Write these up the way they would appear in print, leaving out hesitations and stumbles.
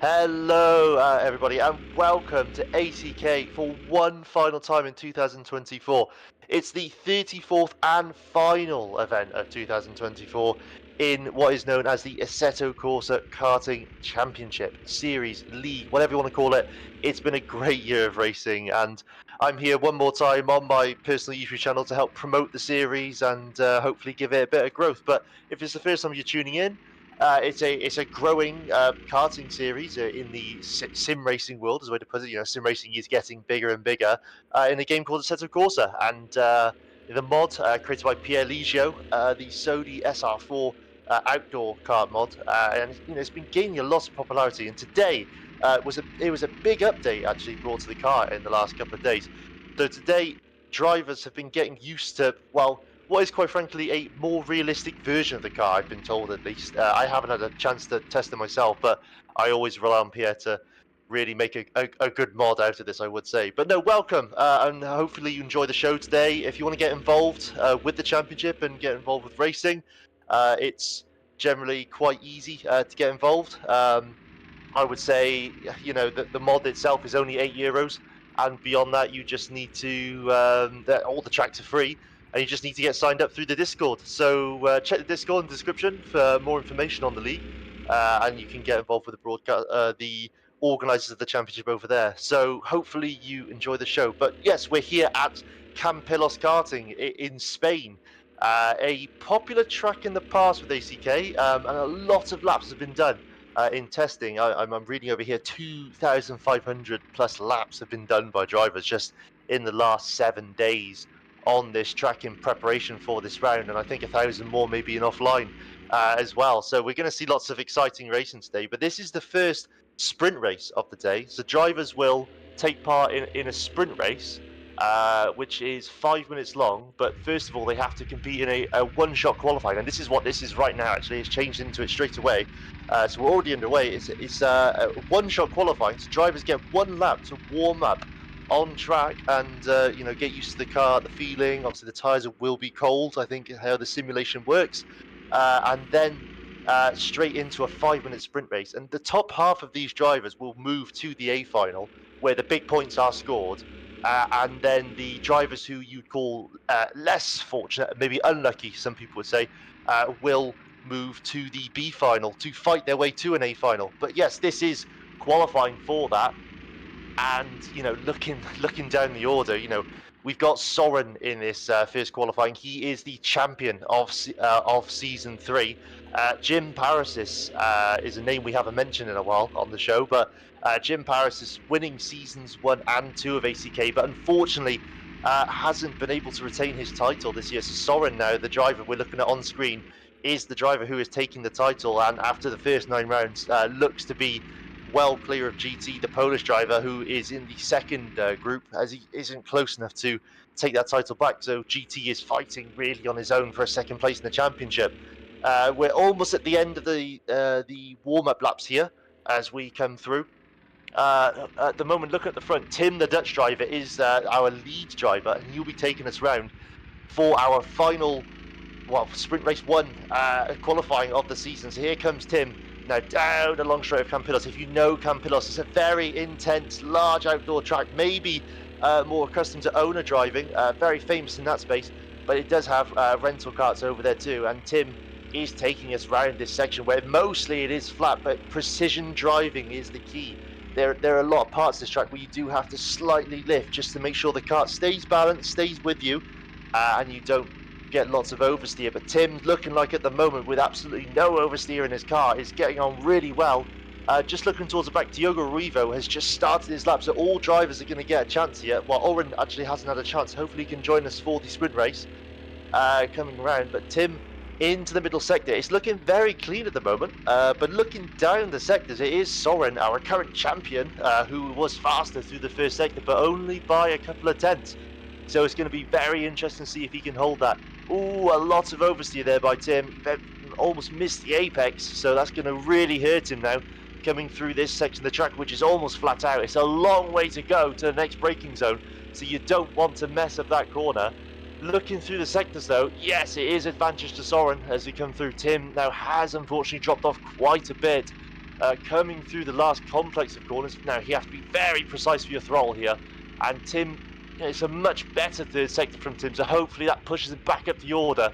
Hello, everybody, and welcome to ACK for one final time in 2024. It's the 34th and final event of 2024 in what is known as the Assetto Corsa Karting Championship Series League, whatever you want to call it. It's been a great year of racing, and I'm here one more time on my personal YouTube channel to help promote the series and hopefully give it a bit of growth. But if it's the first time you're tuning in, it's a growing karting series in the sim racing world, as a way to put it. You know, sim racing is getting bigger and bigger in a game called Assetto Corsa, and the mod created by Pierre Ligio, the Sodi SR4 outdoor kart mod, and it's been gaining a lot of popularity. And today it was a big update actually brought to the car in the last couple of days. So today, drivers have been getting used to what is quite frankly a more realistic version of the car, I've been told at least. I haven't had a chance to test it myself, but I always rely on Pierre to really make a good mod out of this, I would say. But no, welcome, and hopefully you enjoy the show today. If you want to get involved with the championship and get involved with racing, it's generally quite easy to get involved. I would say, that the mod itself is only €8, and beyond that, you just need to all the tracks are free, and you just need to get signed up through the Discord. So check the Discord in the description for more information on the league, and you can get involved with the broadcast, the organisers of the championship over there. So hopefully you enjoy the show. But yes, we're here at Campillos Karting in Spain. A popular track in the past with ACK, and a lot of laps have been done in testing. I'm reading over here 2,500 plus laps have been done by drivers just in the last 7 days on this track in preparation for this round, and I think 1,000 more maybe in offline as well. So we're going to see lots of exciting racing today, but this is the first sprint race of the day. So drivers will take part in a sprint race, which is 5 minutes long. But first of all, they have to compete in a one-shot qualifying, and this is what this is right now. Actually, it's changed into it straight away. So we're already underway. It's a one-shot qualifying. So drivers get one lap to warm up on track and get used to the car, the feeling. Obviously, the tires will be cold. I think how the simulation works, and then straight into a 5 minute sprint race. And the top half of these drivers will move to the A final, where the big points are scored. And then the drivers who you'd call less fortunate, maybe unlucky, some people would say, will move to the B final to fight their way to an A final. But yes, this is qualifying for that. And looking down the order, we've got Soren in this first qualifying. He is the champion of season 3. Jim Parasis is a name we haven't mentioned in a while on the show, but Jim Parasis winning seasons 1 and 2 of ACK, but unfortunately hasn't been able to retain his title this year. So Soren now, the driver we're looking at on screen, is the driver who is taking the title, and after the first 9 rounds looks to be well clear of GT, the Polish driver, who is in the second group, as he isn't close enough to take that title back. So GT is fighting really on his own for a second place in the championship. We're almost at the end of the warm-up laps here as we come through. At the moment, look at the front. Tim, the Dutch driver, is our lead driver, and he'll be taking us round for our final, sprint race 1 qualifying of the season. So here comes Tim. Now down the long straight of Campillos. If you know Campillos, it's a very intense, large outdoor track, maybe more accustomed to owner driving, very famous in that space, but it does have rental carts over there too. And Tim is taking us around this section where mostly it is flat, but precision driving is the key. There are a lot of parts of this track where you do have to slightly lift just to make sure the kart stays balanced, stays with you, and you don't get lots of oversteer. But Tim, looking like at the moment with absolutely no oversteer in his car, is getting on really well. Just looking towards the back, Diogo Ruivo has just started his lap, so all drivers are going to get a chance here. Well, Oren actually hasn't had a chance. Hopefully he can join us for the sprint race coming around. But Tim into the middle sector. It's looking very clean at the moment, but looking down the sectors, it is Soren, our current champion, who was faster through the first sector, but only by a couple of tenths. So it's going to be very interesting to see if he can hold that. Ooh, a lot of oversteer there by Tim. He almost missed the apex, so that's going to really hurt him now, coming through this section of the track, which is almost flat out. It's a long way to go to the next braking zone, so you don't want to mess up that corner. Looking through the sectors though, yes, it is advantage to Soren as we come through. Tim now has unfortunately dropped off quite a bit coming through the last complex of corners. Now, he has to be very precise for your throttle here. And Tim, it's a much better third sector from Tim, so hopefully that pushes him back up the order.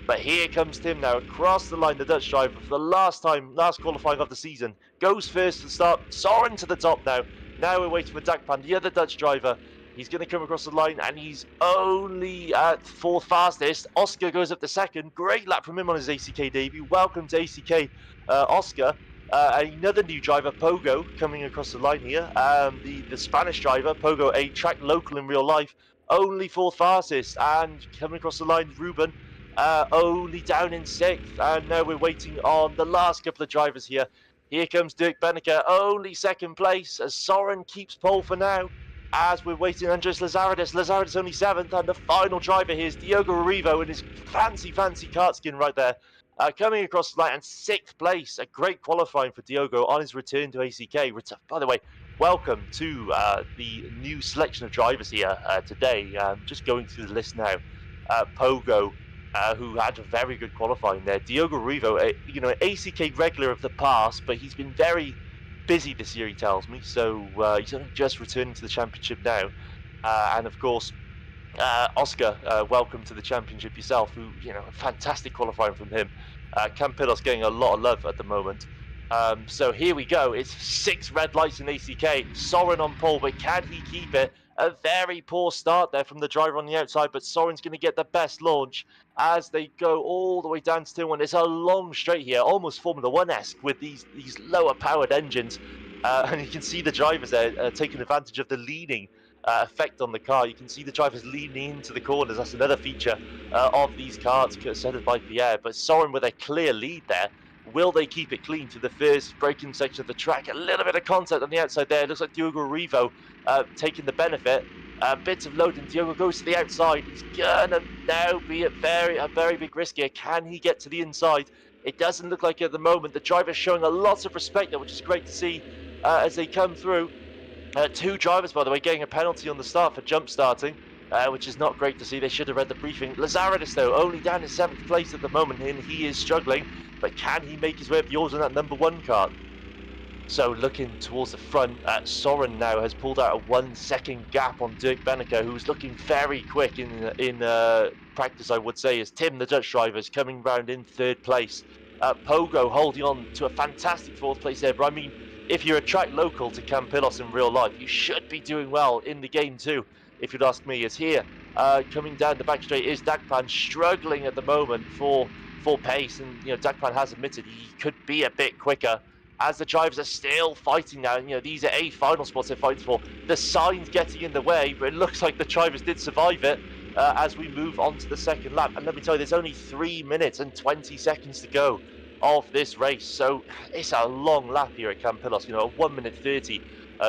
But here comes Tim now, across the line, the Dutch driver, for the last qualifying of the season. Goes first to the start, soaring to the top now. Now we're waiting for Dakpan, the other Dutch driver. He's going to come across the line, and he's only at fourth fastest. Oscar goes up to second. Great lap from him on his ACK debut. Welcome to ACK, Oscar. Another new driver, Pogo, coming across the line here. The Spanish driver, Pogo, a track local in real life, only fourth fastest. And coming across the line, Ruben, only down in sixth. And now we're waiting on the last couple of drivers here. Here comes Dirk Benneker, only second place, as Soren keeps pole for now. As we're waiting, Andres Lazaridis. Lazaridis only seventh, and the final driver here is Diogo Arrivo in his fancy kart skin right there. Coming across the line and sixth place, a great qualifying for Diogo on his return to ACK. By the way, welcome to the new selection of drivers here today. Just going through the list now. Pogo, who had a very good qualifying there. Diogo Rivo, an ACK regular of the past, but he's been very busy this year, he tells me. So he's only just returning to the championship now. And of course, Oscar, welcome to the championship yourself, who, a fantastic qualifying from him. Campillos getting a lot of love at the moment. So here we go. It's 6 red lights in ACK. Soren on pole, but can he keep it? A very poor start there from the driver on the outside, but Soren's going to get the best launch as they go all the way down to turn 1. It's a long straight here, almost Formula 1-esque with these lower powered engines. And you can see the drivers there taking advantage of the leaning effect on the car. You can see the drivers leaning into the corners. That's another feature of these carts set by Pierre. But Soren with a clear lead there. Will they keep it clean to the first braking section of the track? A little bit of contact on the outside there. It looks like Diogo Rivo taking the benefit. Bits of load, and Diogo goes to the outside. It's gonna now be a very big risk here. Can he get to the inside? It doesn't look like it at the moment. The driver's showing a lot of respect there, which is great to see as they come through. 2 drivers, by the way, getting a penalty on the start for jump starting, which is not great to see. They should have read the briefing. Lazaridis, though, only down in 7th place at the moment, and he is struggling. But can he make his way up the orders on that number 1 card? So looking towards the front, Soren now has pulled out a 1-second gap on Dirk Benneker, who's looking very quick in practice, I would say, as Tim, the Dutch driver, is coming round in 3rd place. Pogo holding on to a fantastic 4th place there, but I mean, if you're a track local to Campillos in real life, you should be doing well in the game too, if you'd ask me. As here, coming down the back straight is Dakpan, struggling at the moment for pace, and Dakpan has admitted he could be a bit quicker. As the drivers are still fighting now, and these are 8 final spots they're fighting for. The sign's getting in the way, but it looks like the drivers did survive it as we move on to the 2nd lap. And let me tell you, there's only 3 minutes and 20 seconds to go of this race, so it's a long lap here at Campillos. A 1 minute 30.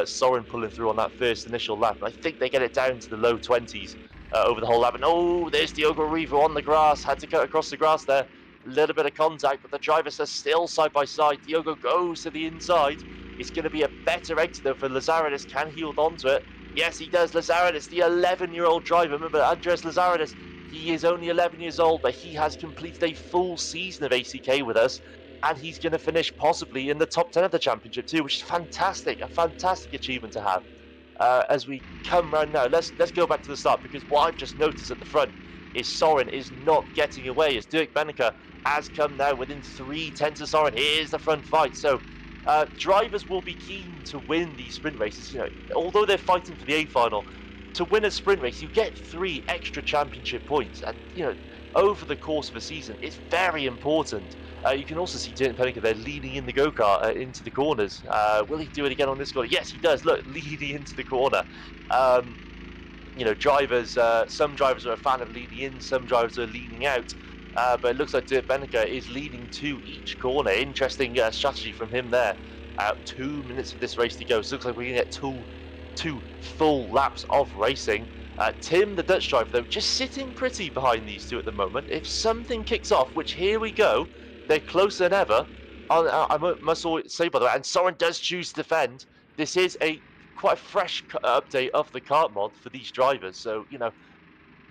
Soren pulling through on that first initial lap, and I think they get it down to the low 20s over the whole lap. And there's Diogo Rivo on the grass, had to cut across the grass there. A little bit of contact, but the drivers are still side by side. Diogo goes to the inside. It's going to be a better exit though for Lazaridis. Can he hold on to it? Yes, he does. Lazaridis, the 11-year-old driver. Remember, Andres Lazaridis, he is only 11 years old, but he has completed a full season of ACK with us, and he's going to finish possibly in the top 10 of the championship too, which is fantastic. A fantastic achievement to have. As we come round now, let's go back to the start, because what I've just noticed at the front is Soren is not getting away, as Dirk Benneker has come now within 3 tenths of Soren. Here's the front fight. So drivers will be keen to win these sprint races. Although they're fighting for the A final, to win a sprint race, you get 3 extra championship points, and over the course of a season, it's very important. You can also see Dirk Benneker there leading in the go-kart into the corners. Will he do it again on this corner? Yes, he does. Look, leading into the corner. Drivers, some drivers are a fan of leading in, some drivers are leading out, but it looks like Dirk Benneker is leading to each corner. Interesting strategy from him there. 2 minutes of this race to go, so it looks like we're going to get two full laps of racing. Tim, the Dutch driver, though, just sitting pretty behind these 2 at the moment. If something kicks off, which here we go, they're closer than ever. I must always say, by the way, and Soren does choose to defend. This is quite a fresh update of the kart mod for these drivers, so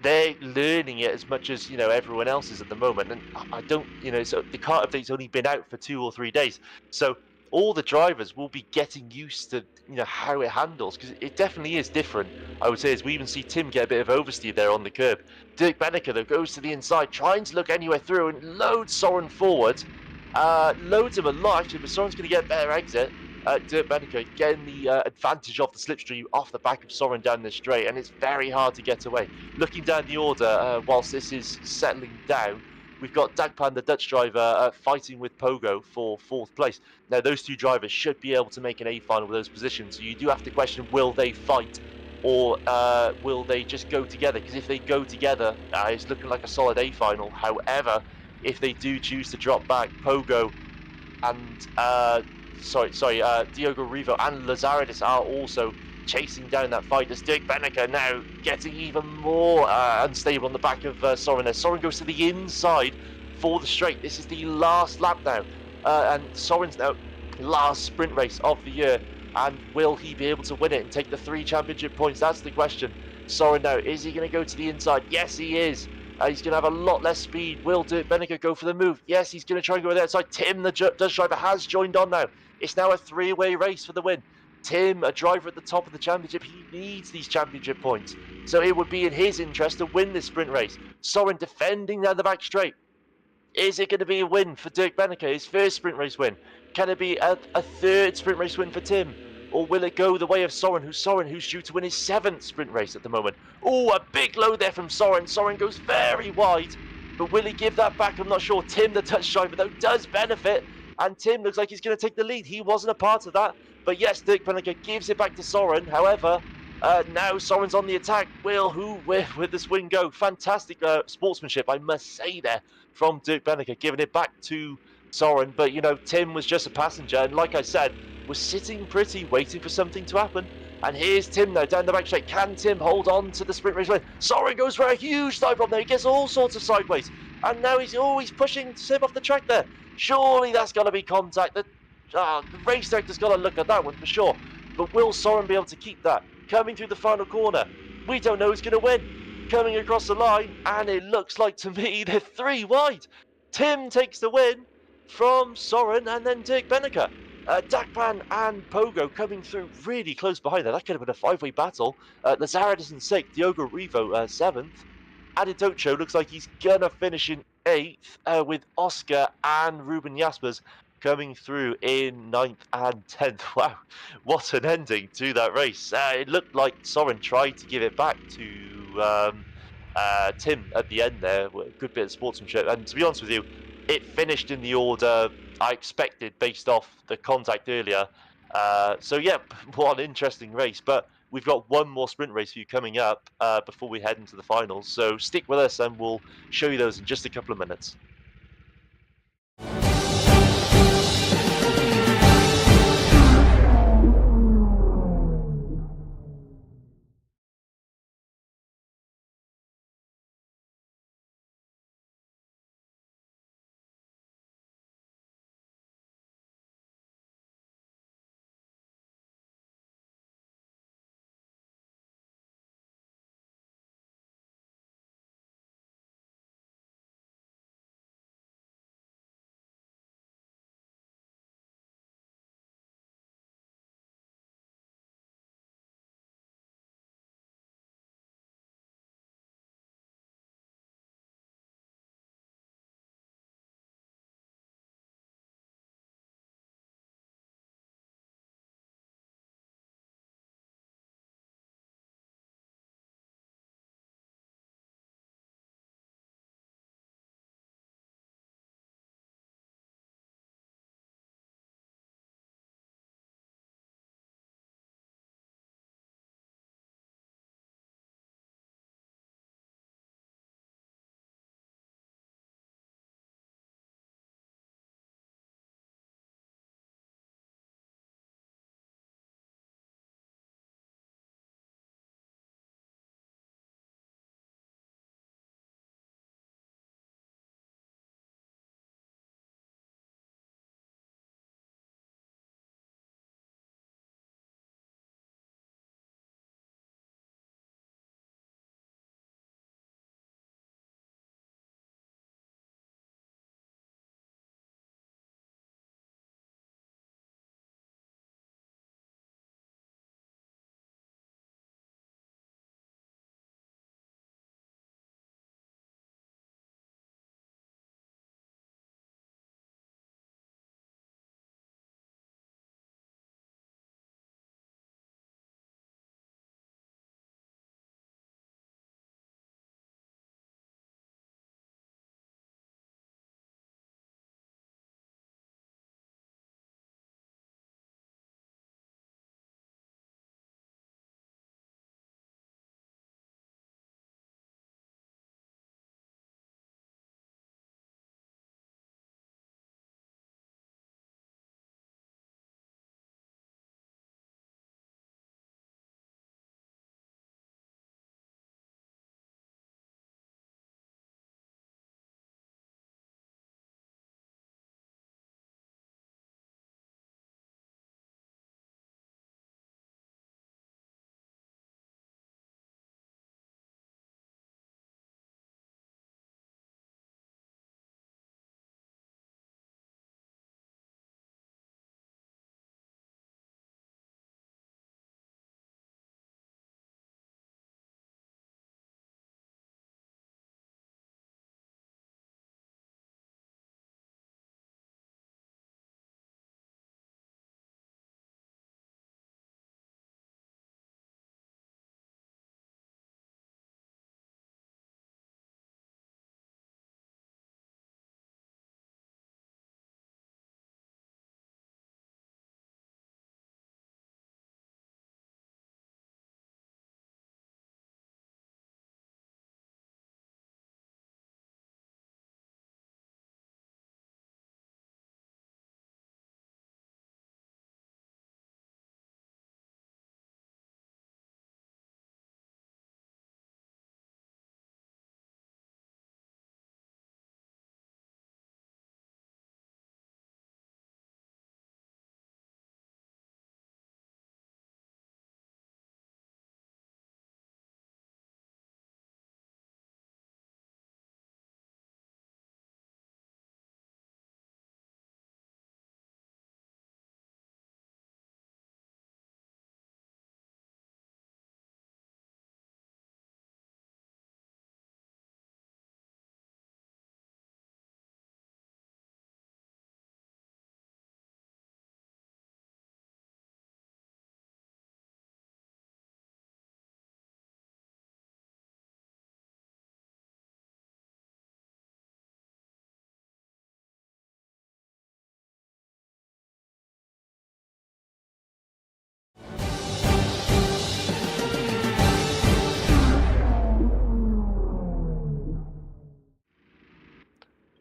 they're learning it as much as everyone else is at the moment. And I don't, so the kart update's only been out for 2 or 3 days, so all the drivers will be getting used to how it handles, because it definitely is different. I would say, as we even see Tim get a bit of oversteer there on the curb. Dirk Benneker though goes to the inside, trying to look anywhere through and loads Soren forward. Loads him a lot actually, but Soren's going to get a better exit. Dirk Benneker getting the advantage of the slipstream off the back of Soren down the straight, and it's very hard to get away. Looking down the order, whilst this is settling down, we've got Dagpan, the Dutch driver, fighting with Pogo for 4th place. Now, those two drivers should be able to make an A final with those positions. So you do have to question, will they fight, or will they just go together? Because if they go together, it's looking like a solid A final. However, if they do choose to drop back, Pogo and Diogo Rivo and Lazaridis are also chasing down that fight, as Dirk Benneker now getting even more unstable on the back of Soren. Soren goes to the inside for the straight. This is the last lap now, and Soren's now last sprint race of the year, and will he be able to win it and take the 3 championship points? That's the question. Soren now, is he going to go to the inside? Yes, he is. He's going to have a lot less speed. Will Dirk Benneker go for the move? Yes, he's going to try and go the outside. Tim, the Dutch driver, has joined on now. It's now a 3-way race for the win. Tim, a driver at the top of the championship, he needs these championship points. So it would be in his interest to win this sprint race. Soren defending down the back straight. Is it going to be a win for Dirk Benneker, his first sprint race win? Can it be a 3rd sprint race win for Tim? Or will it go the way of Soren, who's due to win his 7th sprint race at the moment? Oh, a big low there from Soren. Soren goes very wide, but will he give that back? I'm not sure. Tim, the Dutch driver, though, does benefit, and Tim looks like he's going to take the lead. He wasn't a part of that, but yes, Dirk Benneker gives it back to Soren. However, now Soren's on the attack. Where this win go? Fantastic sportsmanship, I must say, there from Dirk Benneker, giving it back to Soren. But, Tim was just a passenger, and like I said, was sitting pretty, waiting for something to happen. And here's Tim now, down the back straight. Can Tim hold on to the sprint race win? Soren goes for a huge dive bomb there. He gets all sorts of sideways. And now he's always pushing Tim off the track there. Surely that's got to be contact. The race director's got to look at that one for sure. But will Soren be able to keep that? Coming through the final corner. We don't know who's going to win. Coming across the line, and it looks like to me they're 3 wide. Tim takes the win from Soren, and then Dirk Benneker. Dagpan and Pogo coming through really close behind there. That could have been a 5-way battle. Lazaridis in 6th, Diogo Rivo 7th. Aditocho looks like he's going to finish in 8th, with Oscar and Ruben Jaspers coming through in 9th and 10th. Wow, what an ending to that race. It looked like Soren tried to give it back to Tim at the end there. A good bit of sportsmanship. And to be honest with you, it finished in the order I expected based off the contact earlier. So yeah, what an interesting race. But we've got one more sprint race for you coming up before we head into the finals. So stick with us and we'll show you those in just a couple of minutes.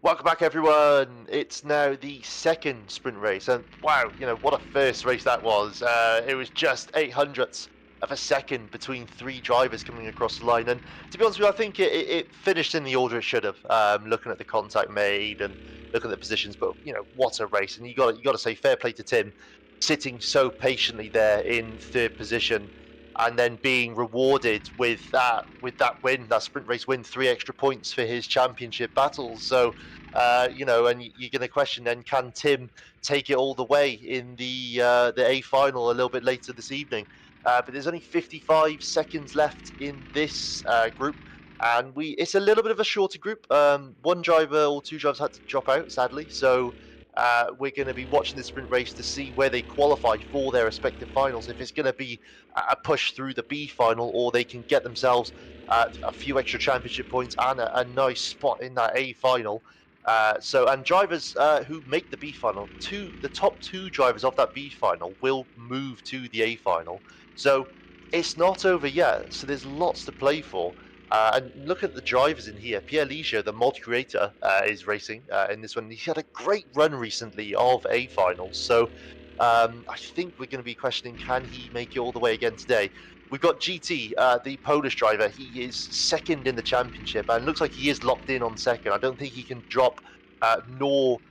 Welcome back, everyone. It's now the second sprint race, and wow, what a first race that was. It was just 800ths of a second between three drivers coming across the line, and to be honest with you, I think it finished in the order it should have. Looking at the contact made and looking at the positions, but what a race! And you got to say fair play to Tim, sitting so patiently there in third position, and then being rewarded with that win, that sprint race win, 3 extra points for his championship battles. So and you're going to question then, can Tim take it all the way in the A final a little bit later this evening? But there's only 55 seconds left in this group, and it's a little bit of a shorter group. One driver or two drivers had to drop out, sadly, so we're going to be watching the sprint race to see where they qualify for their respective finals. If it's going to be a push through the B final, or they can get themselves a few extra championship points and a nice spot in that A final. And drivers who make the B final, the top two drivers of that B final will move to the A final. So it's not over yet. So there's lots to play for. And look at the drivers in here. Pierre Ligier, the mod creator, is racing in this one. He had a great run recently of A finals. So I think we're going to be questioning, can he make it all the way again today? We've got GT, the Polish driver. He is second in the championship and looks like he is locked in on second. I don't think he can drop nor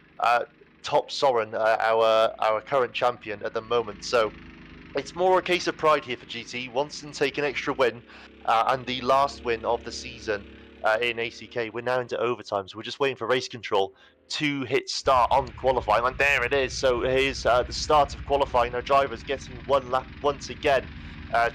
top Soren, our current champion at the moment. So it's more a case of pride here for GT. He wants to take an extra win and the last win of the season in ACK. We're now into overtime, so we're just waiting for race control to hit start on qualifying. And there it is. So here's the start of qualifying. Our driver's getting one lap once again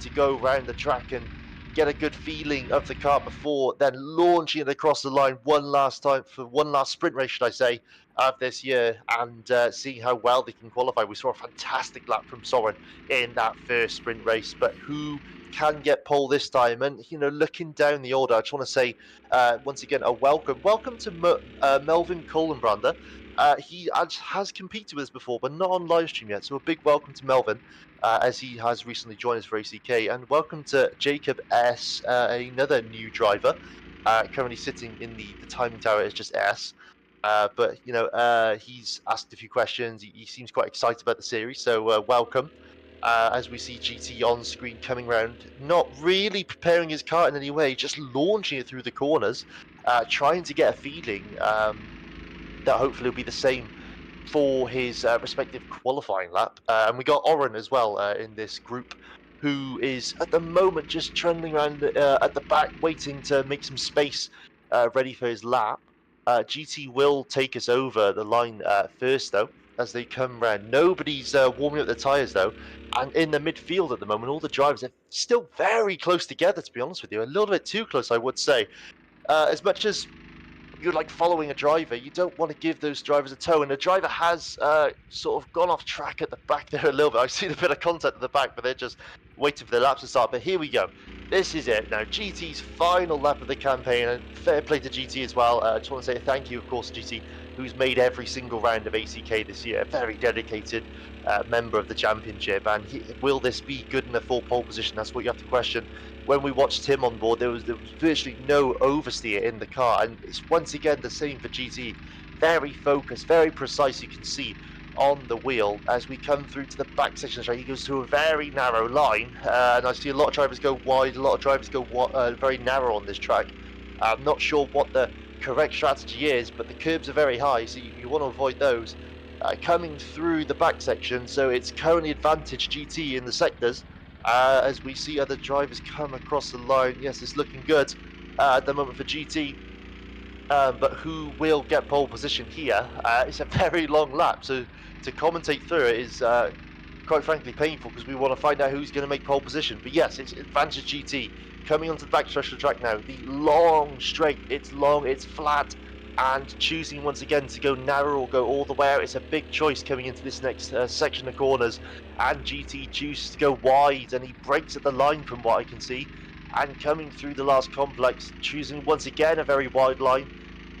to go around the track and get a good feeling of the car before then launching it across the line one last time for one last sprint race, should I say, of this year, and seeing how well they can qualify. We saw a fantastic lap from Soren in that first sprint race, but who can get pole this time? And looking down the order, I just want to say once again a welcome to Melvin Kohlenbrander. He has competed with us before, but not on live stream yet. So a big welcome to Melvin, as he has recently joined us for ACK, and welcome to Jacob S, another new driver, currently sitting in the timing tower as just S. But he's asked a few questions. He seems quite excited about the series, so welcome. As we see GT on screen coming around, not really preparing his car in any way, just launching it through the corners, trying to get a feeling that hopefully will be the same for his respective qualifying lap. And we got Oren as well in this group, who is at the moment just trundling around at the back, waiting to make some space ready for his lap. GT will take us over the line first, though, as they come round. Nobody's warming up the tyres, though. And in the midfield at the moment, all the drivers are still very close together, to be honest with you. A little bit too close, I would say. As much as you're like following a driver, you don't want to give those drivers a tow, and the driver has sort of gone off track at the back there a little bit. I've seen a bit of contact at the back, but they're just waiting for the laps to start. But here we go. This is it now. GT's final lap of the campaign, and fair play to GT as well. I just want to say thank you, of course, to GT, who's made every single round of ACK this year. A very dedicated member of the championship, and will this be good enough for pole position? That's what you have to question. When we watched him on board, there was virtually no oversteer in the car, and it's once again the same for GT. Very focused, very precise. You can see on the wheel as we come through to the back section of the track. He goes through a very narrow line, and I see a lot of drivers go wide, a lot of drivers go very narrow on this track. I'm not sure what the correct strategy is, but the curbs are very high, so you want to avoid those. Coming through the back section, so it's currently advantage GT in the sectors. As we see other drivers come across the line. Yes, it's looking good at the moment for GT, but who will get pole position here? It's a very long lap, so to commentate through it is quite frankly painful, because we want to find out who's going to make pole position. But yes, it's advantage GT coming onto the back stretch of the track now. The long straight, it's long, it's flat, and choosing once again to go narrow or go all the way out. It's a big choice coming into this next section of corners, and GT chooses to go wide, and he breaks at the line from what I can see, and coming through the last complex, choosing once again a very wide line.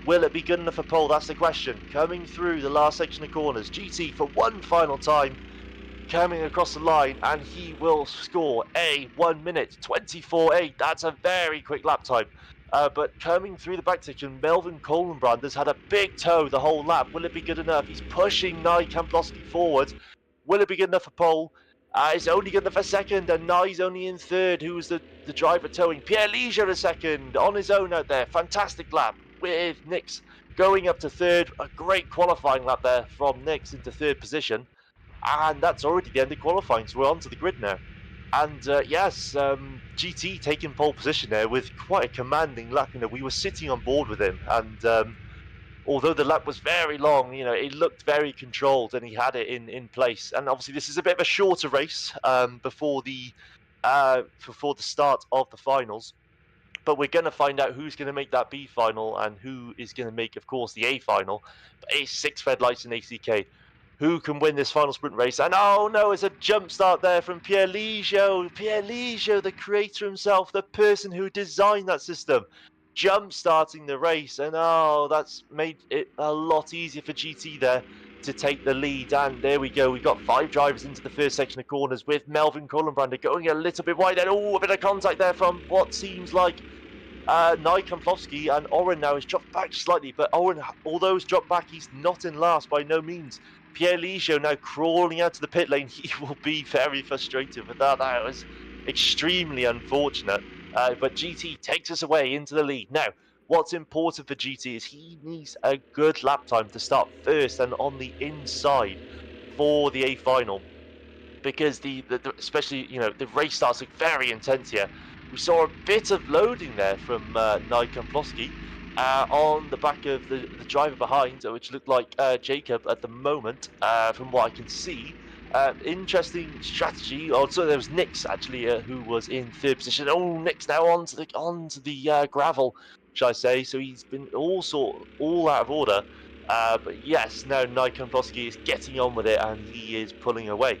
Will it be good enough for pole? That's the question. Coming through the last section of corners, GT for one final time coming across the line, and he will score a 1 minute 24.8. That's a very quick lap time. But coming through the back section, Melvin Kohlenbrand has had a big toe the whole lap. Will it be good enough? He's pushing Nye Kamplowski forward. Will it be good enough for pole? It's only good enough for second, and Nye's only in third. Who's the driver towing? Pierre Liger a second on his own out there. Fantastic lap with Nix going up to third. A great qualifying lap there from Nix into third position. And that's already the end of qualifying, so we're onto the grid now. And yes, GT taking pole position there with quite a commanding lap. We were sitting on board with him, and although the lap was very long, it looked very controlled, and he had it in place. And obviously, this is a bit of a shorter race before the start of the finals. But we're going to find out who's going to make that B final and who is going to make, of course, the A final. But it's 6 red lights in ACK. Who can win this final sprint race? And oh no, it's a jump start there from Pierre Liger. Pierre Liger, the creator himself, the person who designed that system, jump starting the race. And oh, that's made it a lot easier for GT there to take the lead. And there we go. We've got 5 drivers into the first section of corners with Melvin Kohlenbrander going a little bit wide. And oh, a bit of contact there from what seems like Nye Kamplowski, and Oren now has dropped back slightly, but Oren, although he's dropped back, he's not in last by no means. Pierre Liger now crawling out to the pit lane. He will be very frustrated with that. That was extremely unfortunate. But GT takes us away into the lead. Now, what's important for GT is he needs a good lap time to start first and on the inside for the A final, because especially the race starts very intense here. We saw a bit of loading there from Nye Kamplowski on the back of the driver behind, which looked like Jacob at the moment, from what I can see. Interesting strategy. Also, there was Nix actually, who was in third position. Oh, Nix now onto the gravel, shall I say? So he's been all out of order. But yes, now Nye Kamplowski is getting on with it, and he is pulling away.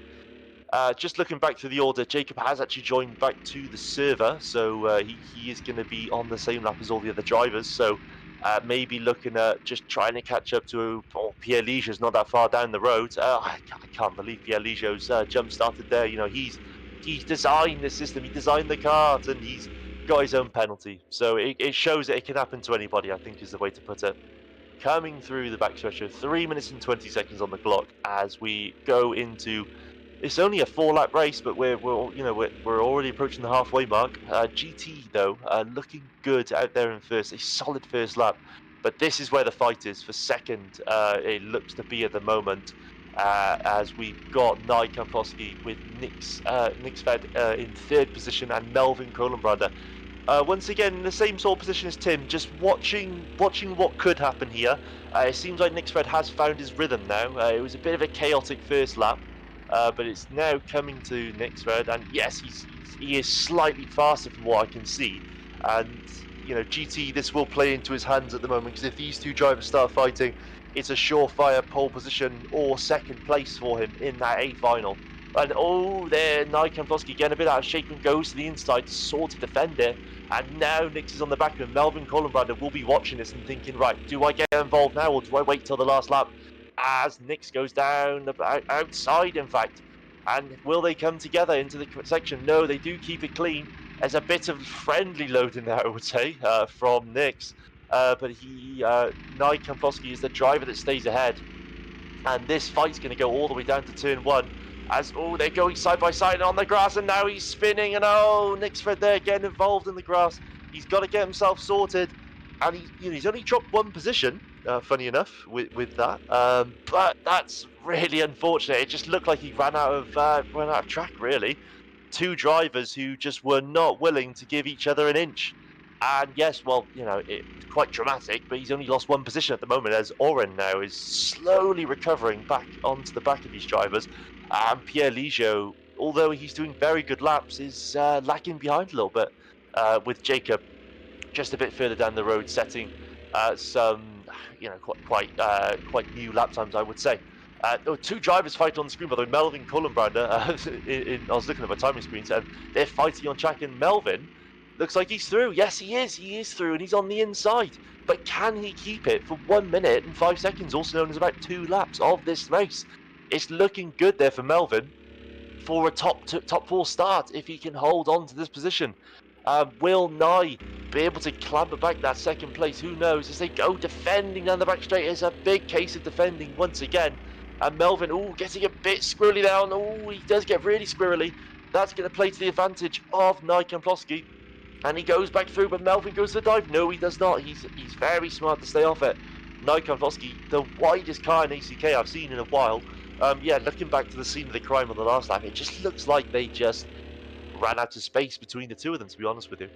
Just looking back through the order, Jacob has actually joined back to the server, so he is going to be on the same lap as all the other drivers. So maybe looking at just trying to catch up to Pierre Liger's not that far down the road. I can't believe Pierre Liger's jump started there. He's designed the system, he designed the kart, and he's got his own penalty. So it shows that it can happen to anybody, I think is the way to put it. Coming through the backstretch of 3 minutes and 20 seconds on the clock as we go into. It's only a 4-lap race, but we're already approaching the halfway mark. GT though, looking good out there in first, a solid first lap. But this is where the fight is for second. It looks to be at the moment, as we've got Nye Kamplowski with Nix Fed in third position and Melvin Kohlenbrander. Once again, in the same sort of position as Tim, just watching what could happen here. It seems like Nix Fed has found his rhythm now. It was a bit of a chaotic first lap. But it's now coming to Nix Fed, and yes, he is slightly faster from what I can see. And GT, this will play into his hands at the moment, because if these two drivers start fighting, it's a surefire pole position or second place for him in that A final. And oh, there, Nye Kamplowski getting a bit out of shape and goes to the inside to sort of defend it. And now Nix is on the back of him. Melvin Kohlenbrander will be watching this and thinking, right, do I get involved now or do I wait till the last lap? As Nix goes down outside, in fact. And will they come together into the section? No, they do keep it clean. There's a bit of friendly load in there, I would say, from Nix. But Nye Kamplowski is the driver that stays ahead. And this fight's going to go all the way down to turn 1. As, they're going side by side on the grass, and now he's spinning. And Nix Fed there getting involved in the grass. He's got to get himself sorted. And he's only dropped 1 position. Funny enough, with that, but that's really unfortunate. It just looked like he ran out of track. Really, 2 drivers who just were not willing to give each other an inch. And yes, well, it's quite dramatic, but he's only lost 1 position at the moment, as Oren now is slowly recovering back onto the back of these drivers. And Pierre Liger, although he's doing very good laps, is lagging behind a little bit, with Jacob just a bit further down the road, setting some quite new lap times, I would say. 2 drivers fighting on the screen, by the way. Melvin Kohlenbrander, I was looking at my timing screens, and they're fighting on track, and Melvin looks like he's through. Yes, he is through, and he's on the inside. But can he keep it for 1 minute and 5 seconds, also known as about 2 laps of this race? It's looking good there for Melvin for a top 4 start if he can hold on to this position. Will Nye be able to clamber back that second place? Who knows? As they go defending down the back straight, it's a big case of defending once again. And Melvin, getting a bit squirrely down. He does get really squirrely. That's going to play to the advantage of Nye Kamplowski. And he goes back through, but Melvin goes to the dive. No, he does not. He's very smart to stay off it. Nye Kamplowski, the widest car in ACK I've seen in a while. Yeah, looking back to the scene of the crime on the last lap, it just looks like they just ran out of space between the two of them, to be honest with you.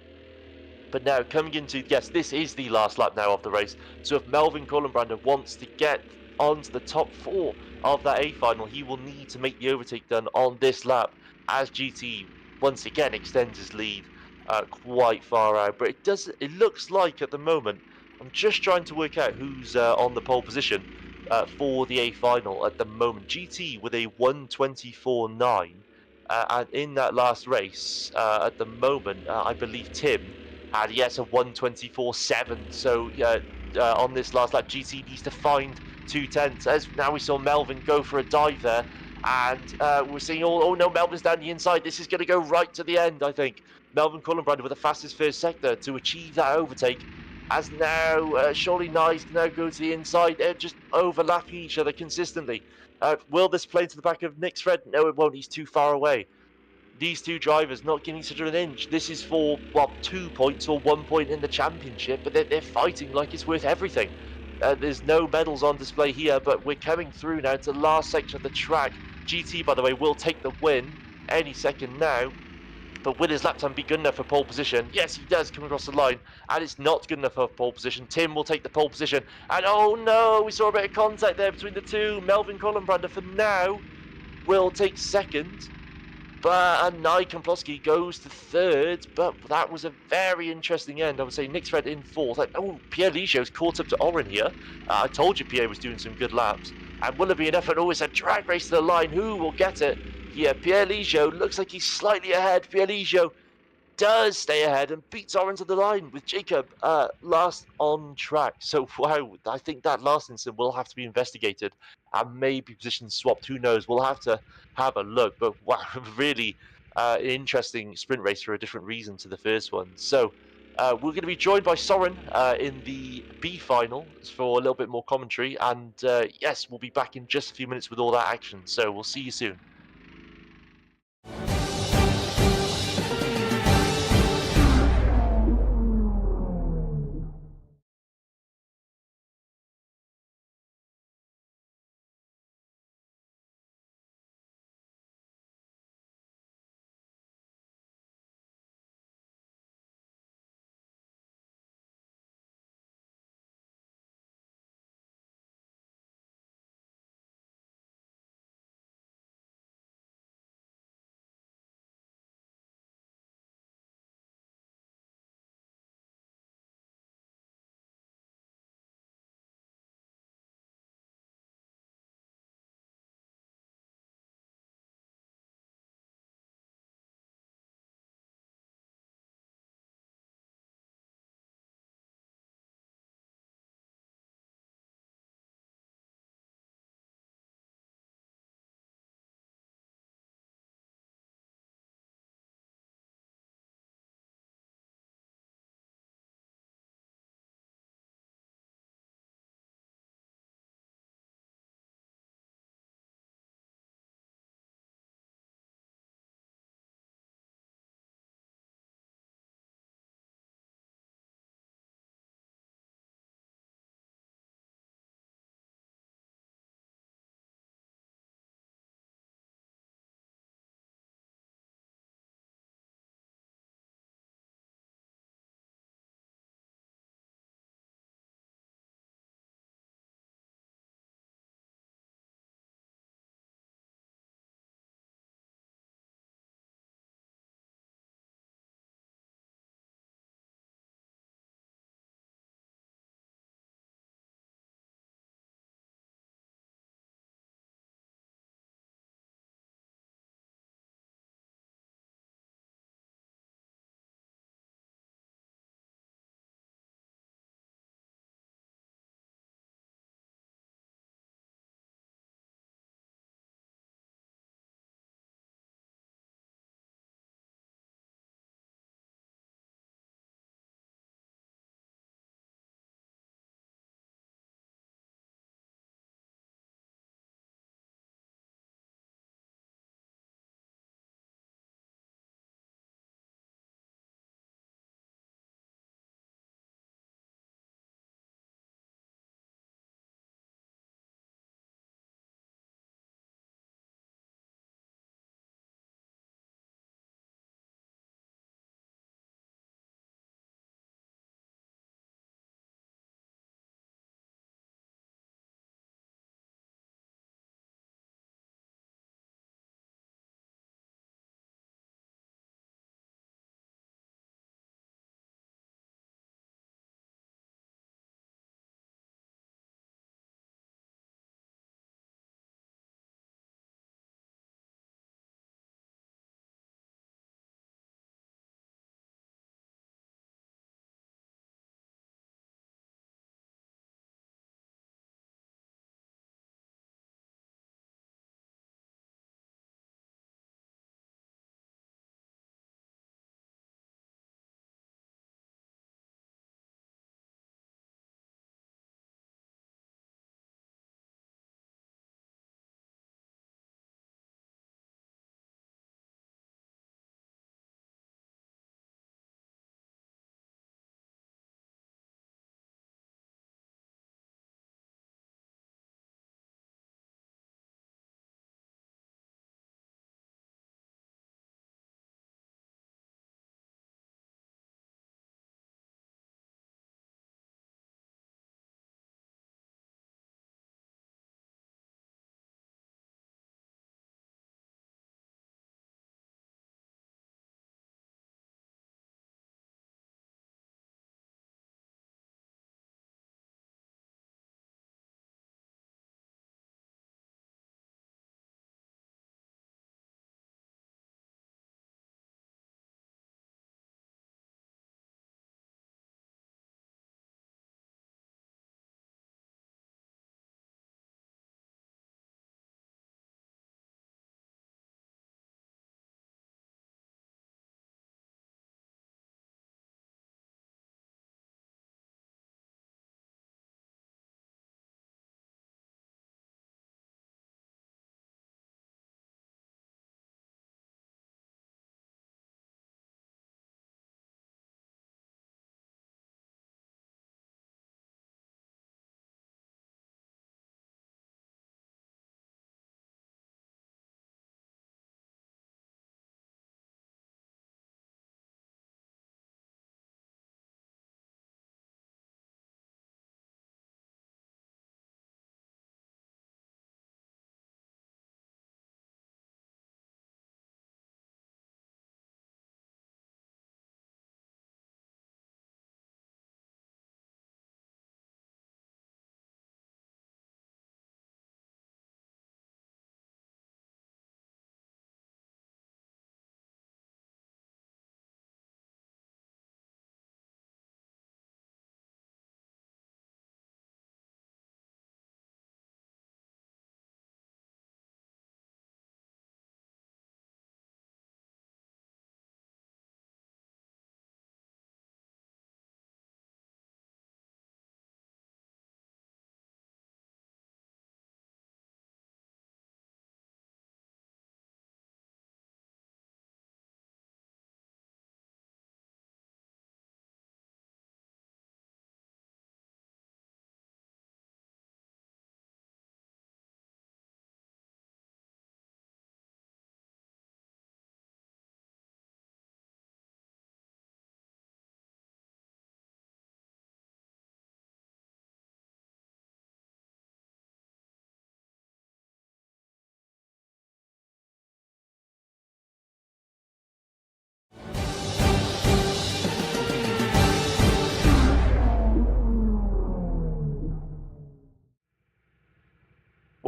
But now, coming into, yes, this is the last lap now of the race. So if Melvin Cullenbrander wants to get onto the top 4 of that A final, he will need to make the overtake done on this lap as GT once again extends his lead quite far out. But it looks like at the moment, I'm just trying to work out who's on the pole position for the A final at the moment. GT with a 1:24.9. And in that last race, at the moment, I believe Tim had, yes, a 1:24.7. So on this last lap, GT needs to find 2/10. As now we saw Melvin go for a dive there. And we're seeing, oh no, Melvin's down the inside. This is going to go right to the end, I think. Melvin Cullenbrander with the fastest first sector to achieve that overtake. As now, surely Nyes can now go to the inside. They're just overlapping each other consistently. Will this play to the back of Nick's Fred? No, it won't. He's too far away. These two drivers not giving each other an inch. This is for, well, 2 points or 1 point in the championship, but they're fighting like it's worth everything. There's no medals on display here, but we're coming through now to the last section of the track. GT, by the way, will take the win any second now. But will his lap time be good enough for pole position? Yes, he does come across the line, and it's not good enough for pole position. Tim will take the pole position, and oh no, we saw a bit of contact there between the two. Melvin Cullenbrander, for now, will take second. But Nye Kamplowski goes to third, but that was a very interesting end. I would say Nick's Fred in fourth. Pierre Ligio's caught up to Oren here. I told you Pierre was doing some good laps. And will it be enough? And it's a drag race to the line. Who will get it? Yeah, Pierre Ligio looks like he's slightly ahead. Pierre Ligio does stay ahead and beats Oren to the line with Jacob last on track. So, wow, I think that last incident will have to be investigated and maybe positions swapped. Who knows? We'll have to have a look. But, wow, really interesting sprint race for a different reason to the first one. So, we're going to be joined by Soren in the B final for a little bit more commentary. And, yes, we'll be back in just a few minutes with all that action. So, we'll see you soon.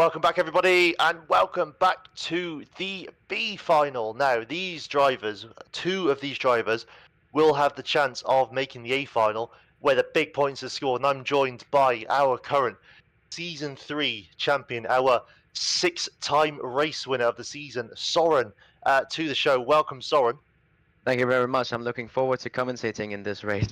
Welcome back, everybody, and welcome back to the B final. Now, these drivers, two of these drivers, will have the chance of making the A final, where the big points are scored. And I'm joined by our current Season 3 champion, our six-time race winner of the season, Soren, to the show. Welcome, Soren. Thank you very much. I'm looking forward to commentating in this race.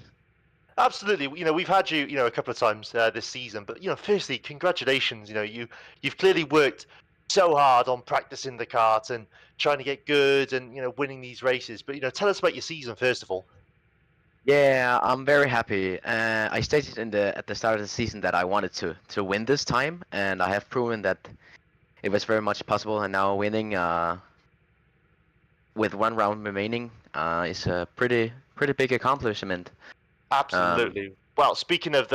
Absolutely. We've had you, a couple of times this season, but firstly, congratulations. You've clearly worked so hard on practicing the kart and trying to get good and winning these races. But tell us about your season first of all. Yeah, I'm very happy. I stated at the start of the season that I wanted to win this time, and I have proven that it was very much possible. And now winning with one round remaining is a pretty big accomplishment. Absolutely. Well, speaking of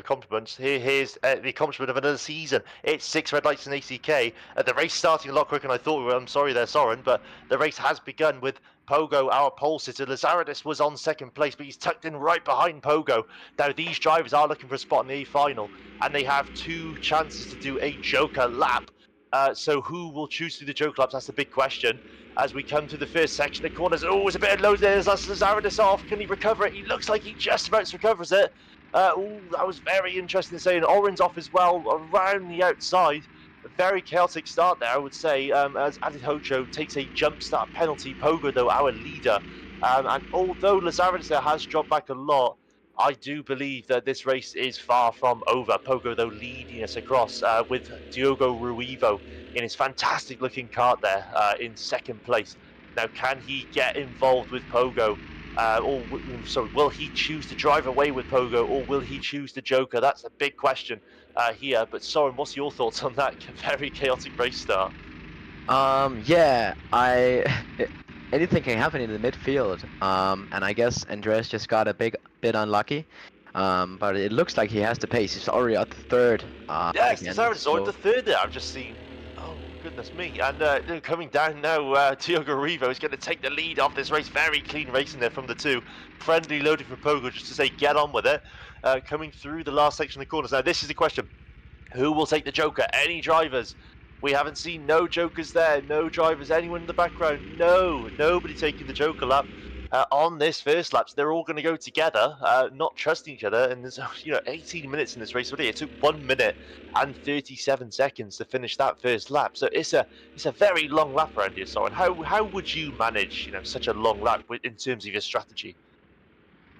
compliments, here's the accomplishment of another season. It's 6 red lights in ACK. The race starting a lot quicker than I thought. I'm sorry there, Soren, but the race has begun with Pogo, our pole sitter. Lazaridis was on second place, but he's tucked in right behind Pogo. Now, these drivers are looking for a spot in the A final, and they have two chances to do a Joker lap. So who will choose to do the Joker laps? That's the big question. As we come to the first section, the corners. Oh, it's a bit of low there. That's Lazaridis off. Can he recover it? He looks like he just about recovers it. Oh, that was very interesting to say. And Oren's off as well around the outside. A very chaotic start there, I would say, as Adihocho takes a jump start penalty. Pogo, though, our leader. And although Lazaridis there has dropped back a lot, I do believe that this race is far from over. Pogo, though, leading us across with Diogo Ruivo in his fantastic-looking kart there in second place. Now, can he get involved with Pogo? Will he choose to drive away with Pogo, or will he choose the Joker? That's a big question here. But Soren, what's your thoughts on that very chaotic race start? Yeah, anything can happen in the midfield. And I guess Andreas just got a bit unlucky. But it looks like he has the pace. He's already at the third. Yes, Again, Lazaridis already the third there. I've just seen. Oh, goodness me. And coming down now, Diogo Rivo is going to take the lead off this race. Very clean racing there from the two. Friendly loaded for Pogo just to say, get on with it. Coming through the last section of the corners. Now, this is the question. Who will take the Joker? Any drivers? We haven't seen no Jokers there. No drivers. Anyone in the background? No. Nobody taking the Joker lap. On this first lap, so they're all going to go together, not trusting each other. And there's 18 minutes in this race already. It took 1 minute and 37 seconds to finish that first lap. So it's a very long lap around here. So, and how would you manage such a long lap in terms of your strategy?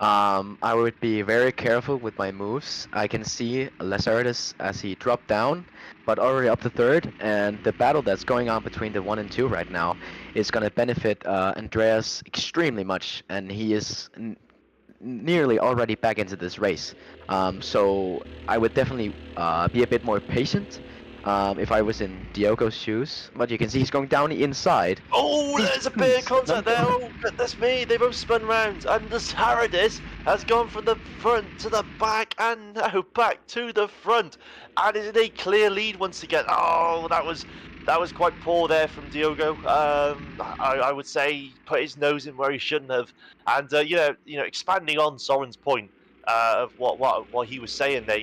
I would be very careful with my moves. I can see Lazaridis as he dropped down, but already up to third, and the battle that's going on between the 1 and 2 right now is going to benefit Andreas extremely much, and he is nearly already back into this race. So I would definitely be a bit more patient if I was in Diogo's shoes. But you can see he's going down the inside. Oh, there's a bit of contact there. Oh, goodness me. They both spun round. And Lazaridis has gone from the front to the back and now back to the front. And is it a clear lead once again? Oh, that was quite poor there from Diogo. I would say he put his nose in where he shouldn't have. And, expanding on Soren's point of what he was saying there,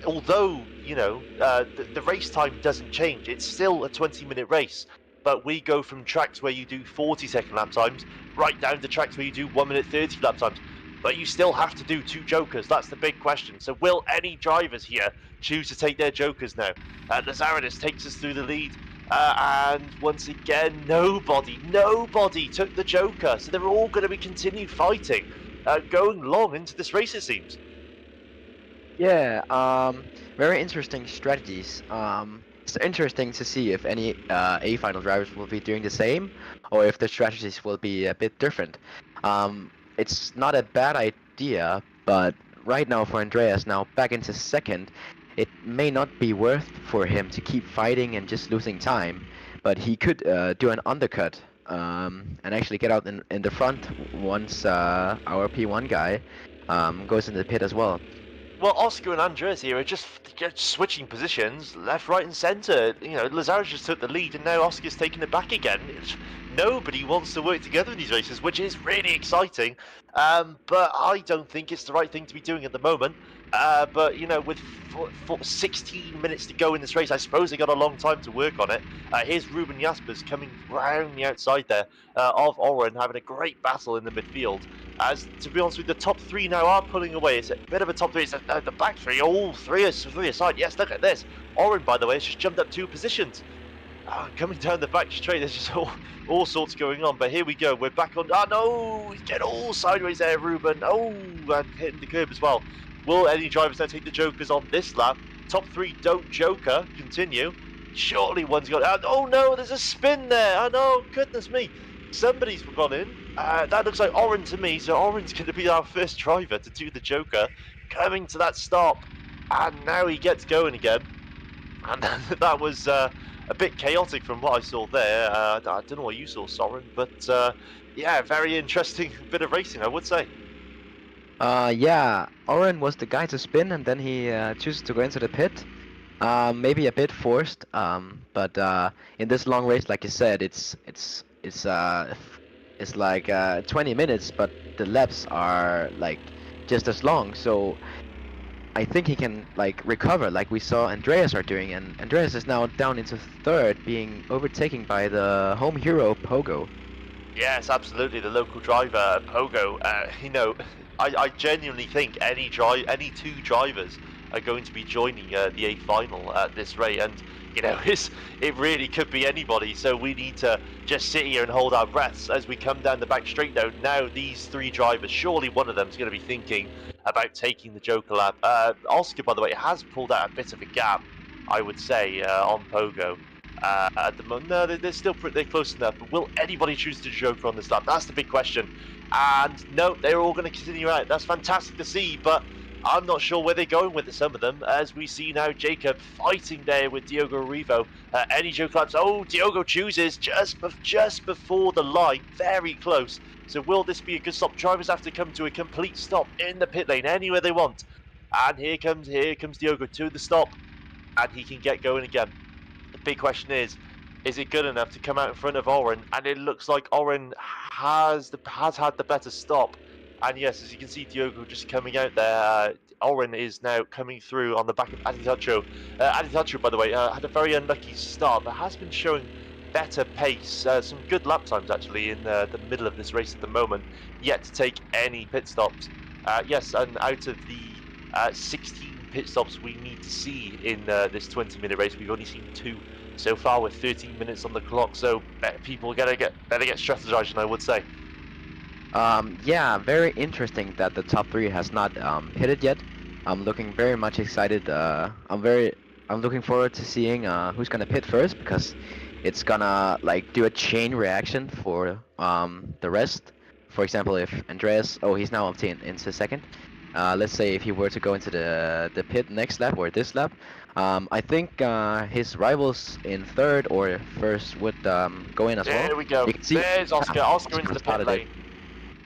although the race time doesn't change, it's still a 20-minute race, but we go from tracks where you do 40-second lap times right down to tracks where you do 1 minute 30 lap times, but you still have to do two Jokers. That's the big question. So will any drivers here choose to take their Jokers now? Lazaridis takes us through the lead, and once again nobody took the Joker, so they're all going to be continued fighting going long into this race, it seems. Yeah, very interesting strategies. It's interesting to see if any A final drivers will be doing the same, or if the strategies will be a bit different. It's not a bad idea, but right now for Andreas, now back into second, it may not be worth for him to keep fighting and just losing time, but he could do an undercut and actually get out in the front once our P1 guy goes in the pit as well. Well, Oscar and Andres here are just switching positions left, right, and centre. Lazaridis just took the lead, and now Oscar's taking it back again. nobody wants to work together in these races, which is really exciting. But I don't think it's the right thing to be doing at the moment. But you know, with 16 minutes to go in this race, I suppose they got a long time to work on it. Here's Ruben Jaspers coming round the outside there of Oren, having a great battle in the midfield. As to be honest with you, the top three now are pulling away. It's a bit of a top three. It's the back three, all three aside. Yes, look at this. Oren, by the way, has just jumped up 2 positions. Coming down the back straight, there's just all sorts going on. But here we go. We're back on. Oh no! He's getting all sideways there, Ruben. Oh, and hitting the curb as well. Will any drivers now take the jokers on this lap? Top 3 don't joker. Continue. Surely one's got. Oh no! There's a spin there. Oh no! Goodness me! Somebody's gone in. That looks like Oren to me. So Oren's going to be our first driver to do the joker, coming to that stop, and now he gets going again. And that was a bit chaotic from what I saw there. I don't know what you saw, Soren, but yeah, very interesting bit of racing, I would say. Yeah, Oren was the guy to spin, and then he chooses to go into the pit. Maybe a bit forced, but in this long race, like you said, it's like 20 minutes, but the laps are like just as long. So I think he can like recover, like we saw Andreas are doing, and Andreas is now down into third, being overtaken by the home hero Pogo. Yes, absolutely. The local driver, Pogo. You know, I genuinely think any 2 drivers are going to be joining the A final at this rate, and you know, it really could be anybody. So we need to just sit here and hold our breaths as we come down the back straight. Now these 3 drivers, surely one of them is going to be thinking about taking the Joker lap. Oscar, by the way, has pulled out a bit of a gap, I would say, on Pogo. At the moment, no, they're still they're close enough. But will anybody choose to Joker on this lap? That's the big question. And no, they're all going to continue out. That's fantastic to see, but I'm not sure where they're going with it, some of them. As we see now, Jacob fighting there with Diogo Rivo. Any Joker laps? Oh, Diogo chooses just before the line, very close. So will this be a good stop? Drivers have to come to a complete stop in the pit lane, anywhere they want. And here comes Diogo to the stop, and he can get going again. The big question is it good enough to come out in front of Oren? And it looks like Oren has had the better stop. And yes, as you can see, Diogo just coming out there. Oren is now coming through on the back of Aditacho. Aditacho, by the way, had a very unlucky start, but has been showing better pace. Some good lap times, actually, in the middle of this race at the moment. Yet to take any pit stops. Yes, and out of the 16 pit stops we need to see in this 20-minute race, we've only seen 2 so far with 13 minutes on the clock. So people better get strategizing, I would say. Yeah, very interesting that the top 3 has not hit it yet. I'm looking very much excited. I'm looking forward to seeing who's gonna pit first, because it's gonna like do a chain reaction for the rest. For example, if Andreas, he's now into second. Let's say if he were to go into the pit next lap or this lap, I think his rivals in third or first would go in as well. There we go. There's Oscar. Oscar into the pit lane. It.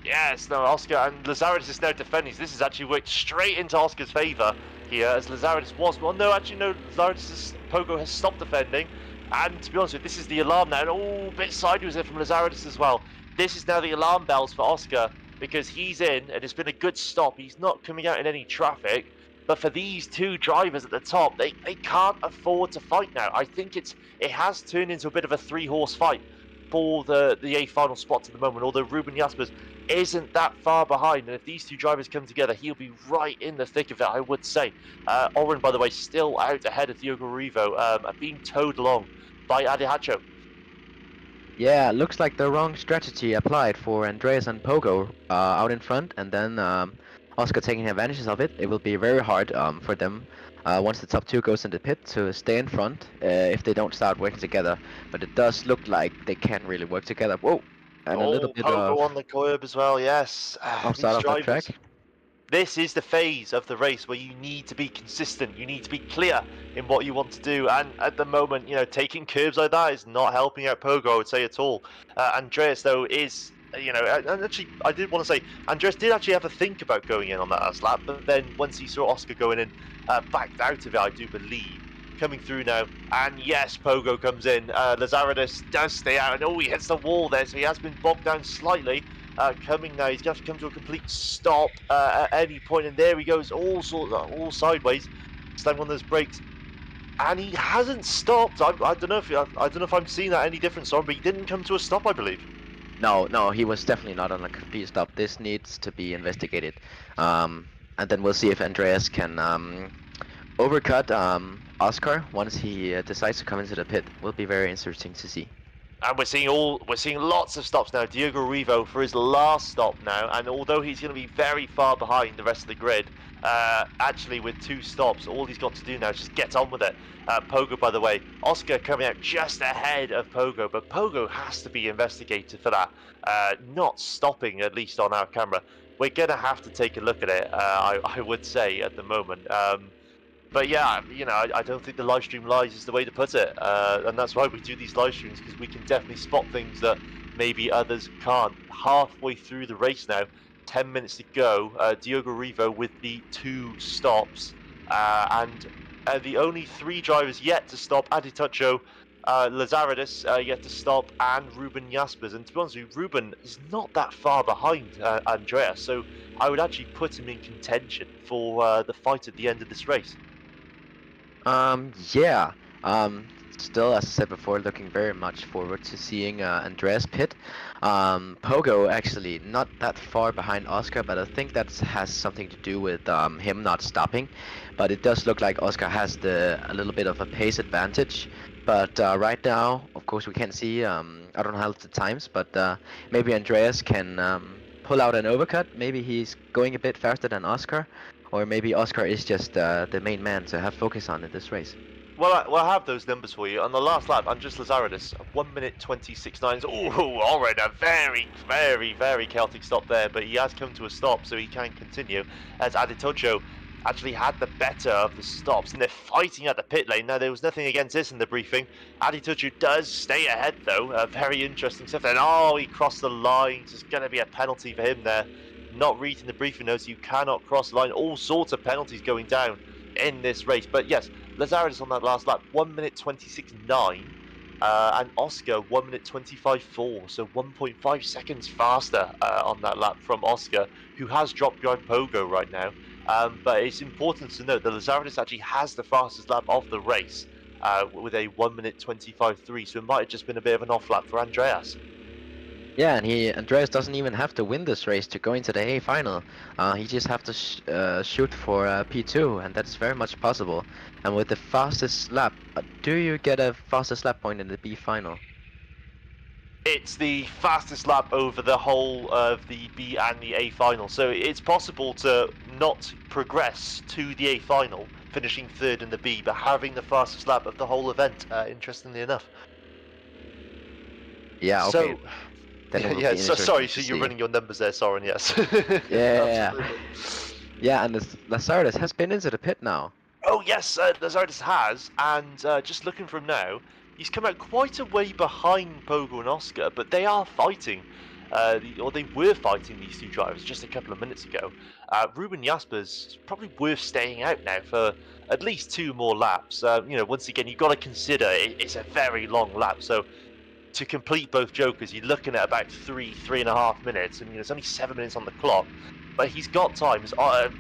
Yes, no, Oscar, and Lazaridis is now defending. This has actually worked straight into Oscar's favour here, as Lazaridis was. Well, no, actually, no, Lazaridis' Pogo has stopped defending. And to be honest with you, this is the alarm now. And a bit sideways there from Lazaridis as well. This is now the alarm bells for Oscar, because he's in, and it's been a good stop. He's not coming out in any traffic. But for these 2 drivers at the top, they can't afford to fight now. I think it has turned into a bit of a 3-horse fight for the A final spots at the moment, although Ruben Jaspers isn't that far behind, and if these 2 drivers come together, he'll be right in the thick of it, I would say. Oren, by the way, still out ahead of Diogo Rivo, being towed along by Adihacho. Yeah, looks like the wrong strategy applied for Andreas and Pogo out in front, and then Oscar taking advantages of it. It will be very hard for them once the top 2 goes in the pit to stay in front if they don't start working together. But it does look like they can't really work together. Whoa! And a little bit Pogo on the curb as well, yes. Outside of the track. This is the phase of the race where you need to be consistent. You need to be clear in what you want to do. And at the moment, you know, taking curbs like that is not helping out Pogo, I would say, at all. Andreas, though, is, you know, and actually, I did want to say, Andreas did actually have a think about going in on that last lap. But then once he saw Oscar going in, backed out of it, I do believe. coming through now. And yes, Pogo comes in. Lazaridis does stay out, and oh, he hits the wall there, so he has been bogged down slightly. Coming now, he's going to have to come to a complete stop at any point, and there he goes, all sideways, slamming on those brakes. And he hasn't stopped. I don't know if I'm seeing that any different, Soren, but he didn't come to a stop, I believe. No, he was definitely not on a complete stop. This needs to be investigated. And then we'll see if Andreas can overcut Oscar once he decides to come into the pit. Will be very interesting to see. And we're seeing lots of stops now. Diogo Rivo for his last stop now, and although he's going to be very far behind the rest of the grid, actually with 2 stops, all he's got to do now is just get on with it. Pogo, by the way, Oscar coming out just ahead of Pogo, but Pogo has to be investigated for that, not stopping, at least on our camera. We're going to have to take a look at it, I would say, at the moment. But yeah, you know, I don't think the live stream lies is the way to put it, and that's why we do these live streams, because we can definitely spot things that maybe others can't. Halfway through the race now, 10 minutes to go. Diogo Rivo with the 2 stops, and the only 3 drivers yet to stop: Adituccio, Lazaridis yet to stop, and Ruben Jaspers. And to be honest with you, Ruben is not that far behind Andreas, so I would actually put him in contention for the fight at the end of this race. Yeah. Still, as I said before, looking very much forward to seeing Andreas pit. Pogo actually not that far behind Oscar, but I think that has something to do with him not stopping. But it does look like Oscar has a little bit of a pace advantage. But right now, of course, we can't see. I don't know how the times, but maybe Andreas can pull out an overcut. Maybe he's going a bit faster than Oscar. Or maybe Oscar is just the main man to have focus on in this race. Well, I have those numbers for you. On the last lap, Andres Lazaridis, 1 minute 26.9. Oh, already a very, very, very chaotic stop there, but he has come to a stop, so he can continue. As Adituccio actually had the better of the stops, and they're fighting at the pit lane. Now, there was nothing against this in the briefing. Adituccio does stay ahead, though. Very interesting stuff. And oh, he crossed the line. There's going to be a penalty for him there. Not reading the briefing notes, you cannot cross the line. All sorts of penalties going down in this race. But yes, Lazaridis on that last lap, 1 minute 26.9, and Oscar 1 minute 25.4, so 1.5 seconds faster on that lap from Oscar, who has dropped behind Pogo right now. But it's important to note that Lazaridis actually has the fastest lap of the race with a 1 minute 25.3, so it might have just been a bit of an off lap for Andreas. Yeah, and Andreas doesn't even have to win this race to go into the A final. He just have to shoot for P2, and that's very much possible. And with the fastest lap, do you get a fastest lap point in the B final? It's the fastest lap over the whole of the B and the A final, so it's possible to not progress to the A final, finishing 3rd in the B, but having the fastest lap of the whole event, interestingly enough. Yeah, okay. So, so sorry, so you're running your numbers there, Soren, yes. Yeah. Yeah, and Lazaridis has been into the pit now. Oh yes, Lazaridis has, and just looking from now, he's come out quite a way behind Pogo and Oscar, but they are fighting, or they were fighting, these 2 drivers just a couple of minutes ago. Ruben Jaspers is probably worth staying out now for at least 2 more laps. You know, once again, you've got to consider it's a very long lap, so to complete both jokers, you're looking at about 3.5 minutes, and you know, it's only 7 minutes on the clock. But he's got time.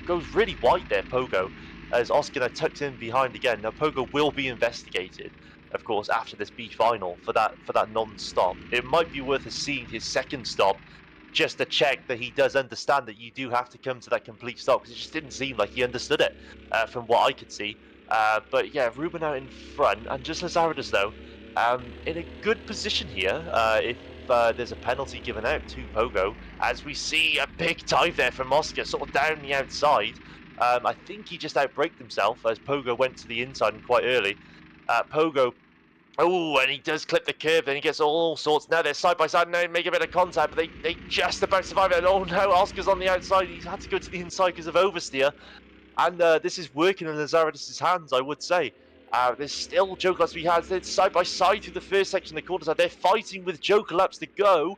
Goes really wide there, Pogo, as Oscar now tucks in behind again. Now Pogo will be investigated, of course, after this B final for that non-stop. It might be worth seeing his second stop, just to check that he does understand that you do have to come to that complete stop, because it just didn't seem like he understood it from what I could see. But yeah, Ruben out in front, and just Lazaridis though, in a good position here if there's a penalty given out to Pogo, as we see a big dive there from Oscar, sort of down the outside. I think he just outbraked himself as Pogo went to the inside and quite early. Pogo, oh, and he does clip the curb, then he gets all sorts. Now they're side by side, now make a bit of contact, but they just about survive it. Oh no, Oscar's on the outside, he's had to go to the inside because of oversteer. And this is working in Lazaridis' hands, I would say. There's still Joker laps to be had. They're side by side through the first section of the quarters. They're fighting with Joker laps to go.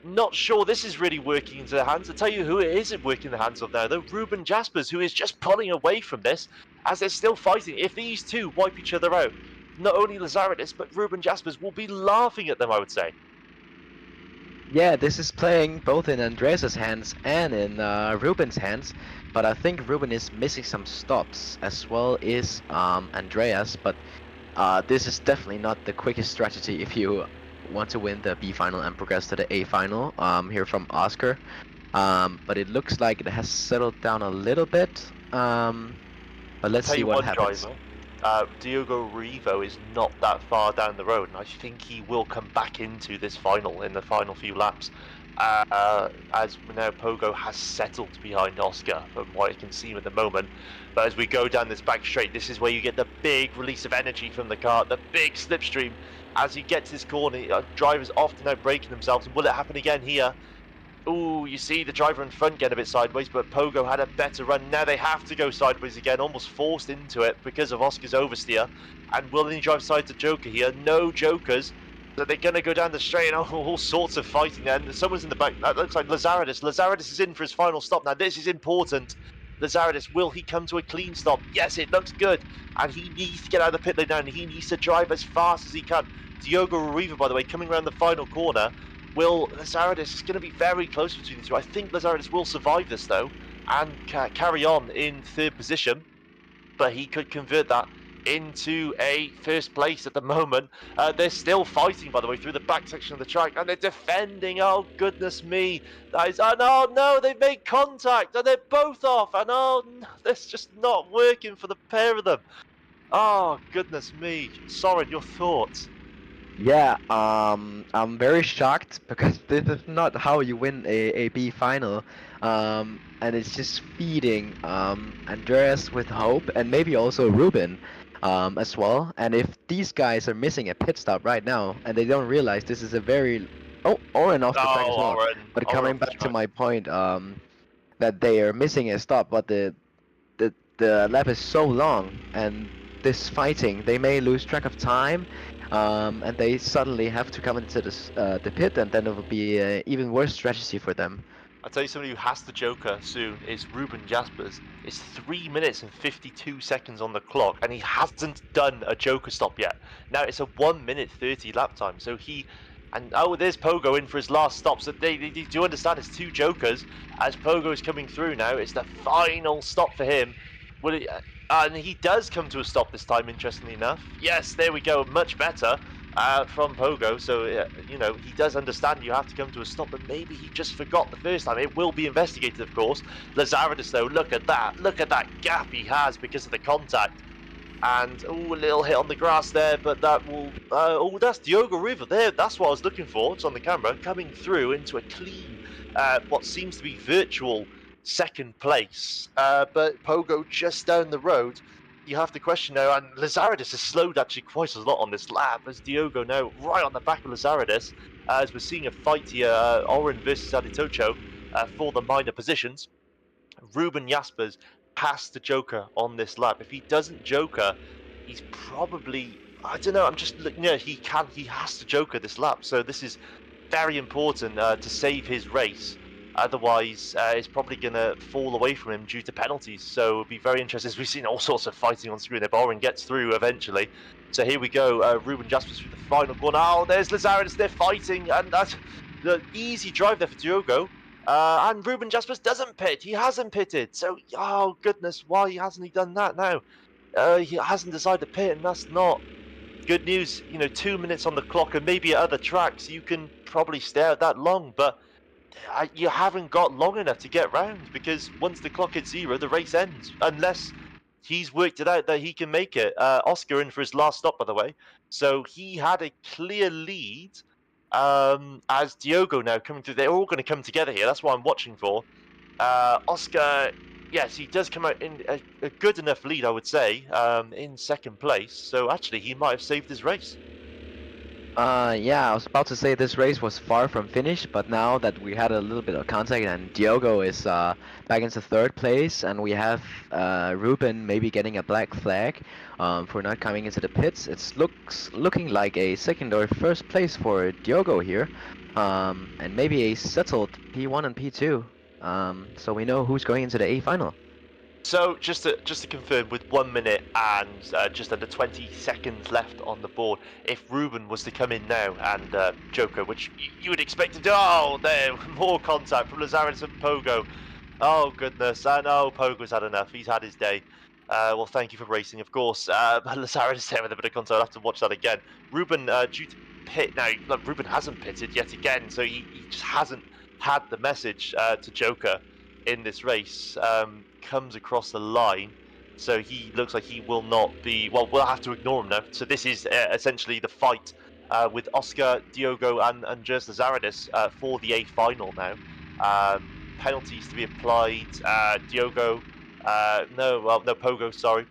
not sure this is really working into their hands. I'll tell you who it isn't working in the hands of now, though. Ruben Jaspers, who is just pulling away from this as they're still fighting. If these two wipe each other out, not only Lazaridis, but Ruben Jaspers will be laughing at them, I would say. Yeah, this is playing both in Andreas's hands and in Ruben's hands, but I think Ruben is missing some stops as well as Andreas, but this is definitely not the quickest strategy if you want to win the B final and progress to the A final. Here from Oscar, but it looks like it has settled down a little bit. But let's see what happens. Diogo Rivo is not that far down the road, and I think he will come back into this final in the final few laps. As now Pogo has settled behind Oscar from what I can see at the moment. But as we go down this back straight, this is where you get the big release of energy from the car, the big slipstream. As he gets this corner, drivers often out braking themselves, and will it happen again here? Ooh, you see the driver in front get a bit sideways, but Pogo had a better run. Now they have to go sideways again, almost forced into it because of Oscar's oversteer. And will he drive side to Joker here? No Jokers. So they're going to go down the straight, and all sorts of fighting there. And someone's in the back. That looks like Lazaridis. Lazaridis is in for his final stop. Now this is important. Lazaridis, will he come to a clean stop? Yes, it looks good. And he needs to get out of the pit lane now, and he needs to drive as fast as he can. Diogo Riva, by the way, coming around the final corner. Will Lazaridis is going to be very close between the two. I think Lazaridis will survive this, though, and carry on in third position. But he could convert that into a first place at the moment. They're still fighting, by the way, through the back section of the track, and they're defending. Oh, goodness me. That is, oh, no, they've made contact, and they're both off. And oh, no, that's just not working for the pair of them. Oh, goodness me. Soren, your thoughts? Yeah, I'm very shocked because this is not how you win a B final, and it's just feeding Andreas with hope and maybe also Ruben as well. And if these guys are missing a pit stop right now and they don't realize this is a very Oren off the track as well. But coming back to my point, that they are missing a stop, but the lap is so long and this fighting, they may lose track of time. And they suddenly have to come into the pit, and then it will be an even worse strategy for them. I'll tell you somebody who has to Joker soon is Ruben Jaspers. It's 3 minutes and 52 seconds on the clock, and he hasn't done a Joker stop yet. Now it's a 1 minute 30 lap time, so there's Pogo in for his last stop. So they do understand it's two Jokers. As Pogo is coming through now, it's the final stop for him. And he does come to a stop this time, interestingly enough. Yes, there we go, much better from Pogo. So, he does understand you have to come to a stop, but maybe he just forgot the first time. It will be investigated, of course. Lazaridis, though, look at that gap he has because of the contact. And, a little hit on the grass there, but that will... that's Diogo River there. That's what I was looking for. It's on the camera. Coming through into a clean, what seems to be virtual second place. But Pogo just down the road. You have to question now, and Lazaridis has slowed actually quite a lot on this lap, as Diogo now right on the back of Lazaridis, as we're seeing a fight here, Oren versus Aditocho, for the minor positions. Ruben Jaspers has to Joker on this lap. If he doesn't Joker, he's probably, I don't know, I'm just looking, he has to Joker this lap, so this is very important to save his race. Otherwise, it's probably going to fall away from him due to penalties. So it'll be very interesting. We've seen all sorts of fighting on screen. If Oren gets through eventually. So here we go. Ruben Jaspers through the final corner. Oh, there's Lazaridis. They're fighting. And that's the easy drive there for Diogo. And Ruben Jaspers doesn't pit. He hasn't pitted. So, oh, goodness. Why hasn't he done that now? He hasn't decided to pit, and that's not good news. 2 minutes on the clock, and maybe at other tracks you can probably stay out that long. But you haven't got long enough to get round, because once the clock hits 0, the race ends, unless he's worked it out that he can make it. Oscar in for his last stop, by the way, so he had a clear lead. As Diogo now coming through, they're all going to come together here. That's what I'm watching for. Oscar, yes, he does come out in a good enough lead, I would say, in second place. So actually, he might have saved his race. Yeah, I was about to say this race was far from finished, but now that we had a little bit of contact and Diogo is back into third place, and we have Ruben maybe getting a black flag for not coming into the pits, it's looking like a second or first place for Diogo here, and maybe a settled P1 and P2. So we know who's going into the A final. So just to confirm, with 1 minute and just under 20 seconds left on the board, if Ruben was to come in now and Joker, which you would expect him to, oh, there, more contact from Lazaris and Pogo. Oh goodness, I know Pogo's had enough. He's had his day. Well, thank you for racing, of course. But Lazaris is there with a bit of contact. I'll have to watch that again. Ruben, due to pit now, look, Ruben hasn't pitted yet again, so he just hasn't had the message to Joker in this race. Comes across the line, so he looks like he will not be. Well, we'll have to ignore him now. So this is essentially the fight with Oscar, Diogo, and Andres Lazaridis for the A final now. Penalties to be applied. Diogo, no, Pogo, sorry.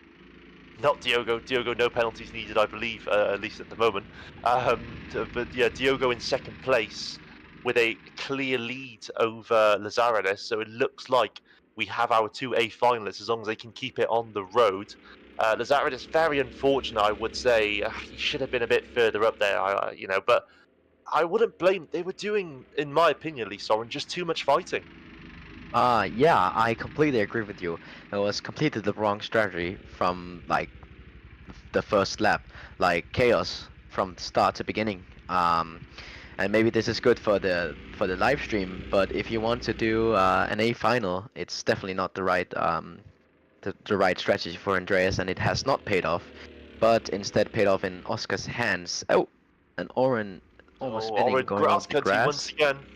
Not Diogo. Diogo, no penalties needed, I believe, at least at the moment. But yeah, Diogo in second place with a clear lead over Lazaridis. So it looks like we have our two A finalists as long as they can keep it on the road. Lazaridis, very unfortunate, I would say. He should have been a bit further up there, but I wouldn't blame. They were doing, in my opinion, at least, Soren, just too much fighting. Yeah, I completely agree with you. It was completely the wrong strategy from like the first lap, like chaos from start to beginning. And maybe this is good for the live stream, but if you want to do an A final, it's definitely not the right strategy for Andreas, and it has not paid off, but instead paid off in Oscar's hands. Oh, and Oren almost Oh, spinning, Oren, going grass over the country once grass. again.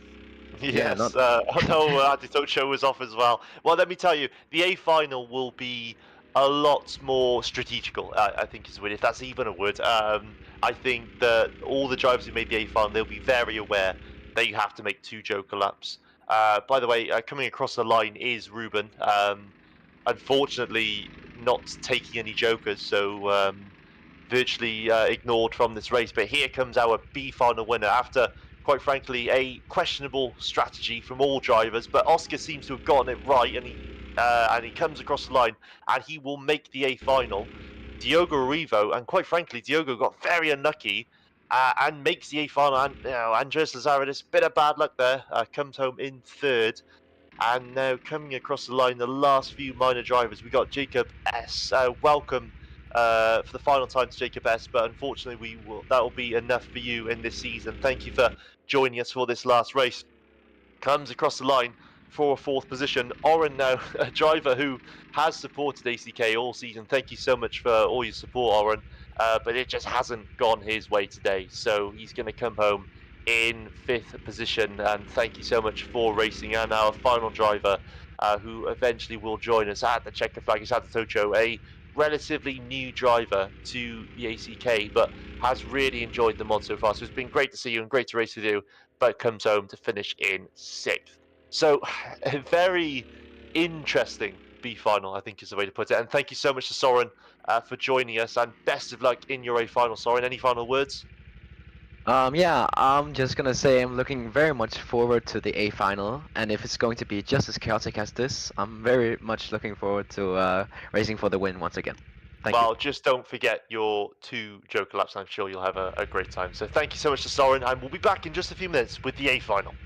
Yeah, not. Yes, I know Show was off as well. Well, let me tell you, the A final will be a lot more strategical. I think is a word, if that's even a word. I think that all the drivers who made the A final, they'll be very aware that you have to make two Joker laps. By the way, coming across the line is Ruben. Unfortunately, not taking any Jokers, so virtually ignored from this race. But here comes our B final winner after, quite frankly, a questionable strategy from all drivers. But Oscar seems to have gotten it right, and he comes across the line, and he will make the A final. Diogo Rivo, and quite frankly, Diogo got very unlucky. And makes the A final, and Andres Lazaridis, bit of bad luck there, comes home in third. And now coming across the line, the last few minor drivers, we got Jacob S. Welcome for the final time to Jacob S. But unfortunately, that will be enough for you in this season. Thank you for joining us for this last race. Comes across the line for a fourth position. Oren now, a driver who has supported ACK all season. Thank you so much for all your support, Oren. But it just hasn't gone his way today. So he's going to come home in fifth position. And thank you so much for racing. And our final driver, who eventually will join us at the checker flag, is Assetto Corsa, a relatively new driver to the ACK, but has really enjoyed the mod so far. So it's been great to see you and great to race with you, but comes home to finish in sixth. So a very interesting B final, I think is the way to put it. And thank you so much to Soren for joining us, and best of luck in your A final, Soren. Any final words? Yeah, I'm just gonna say I'm looking very much forward to the A final, and if it's going to be just as chaotic as this, I'm very much looking forward to racing for the win once again. Thank you. Well, just don't forget your two Joker laps. I'm sure you'll have a great time. So thank you so much to Soren, and we'll be back in just a few minutes with the A final.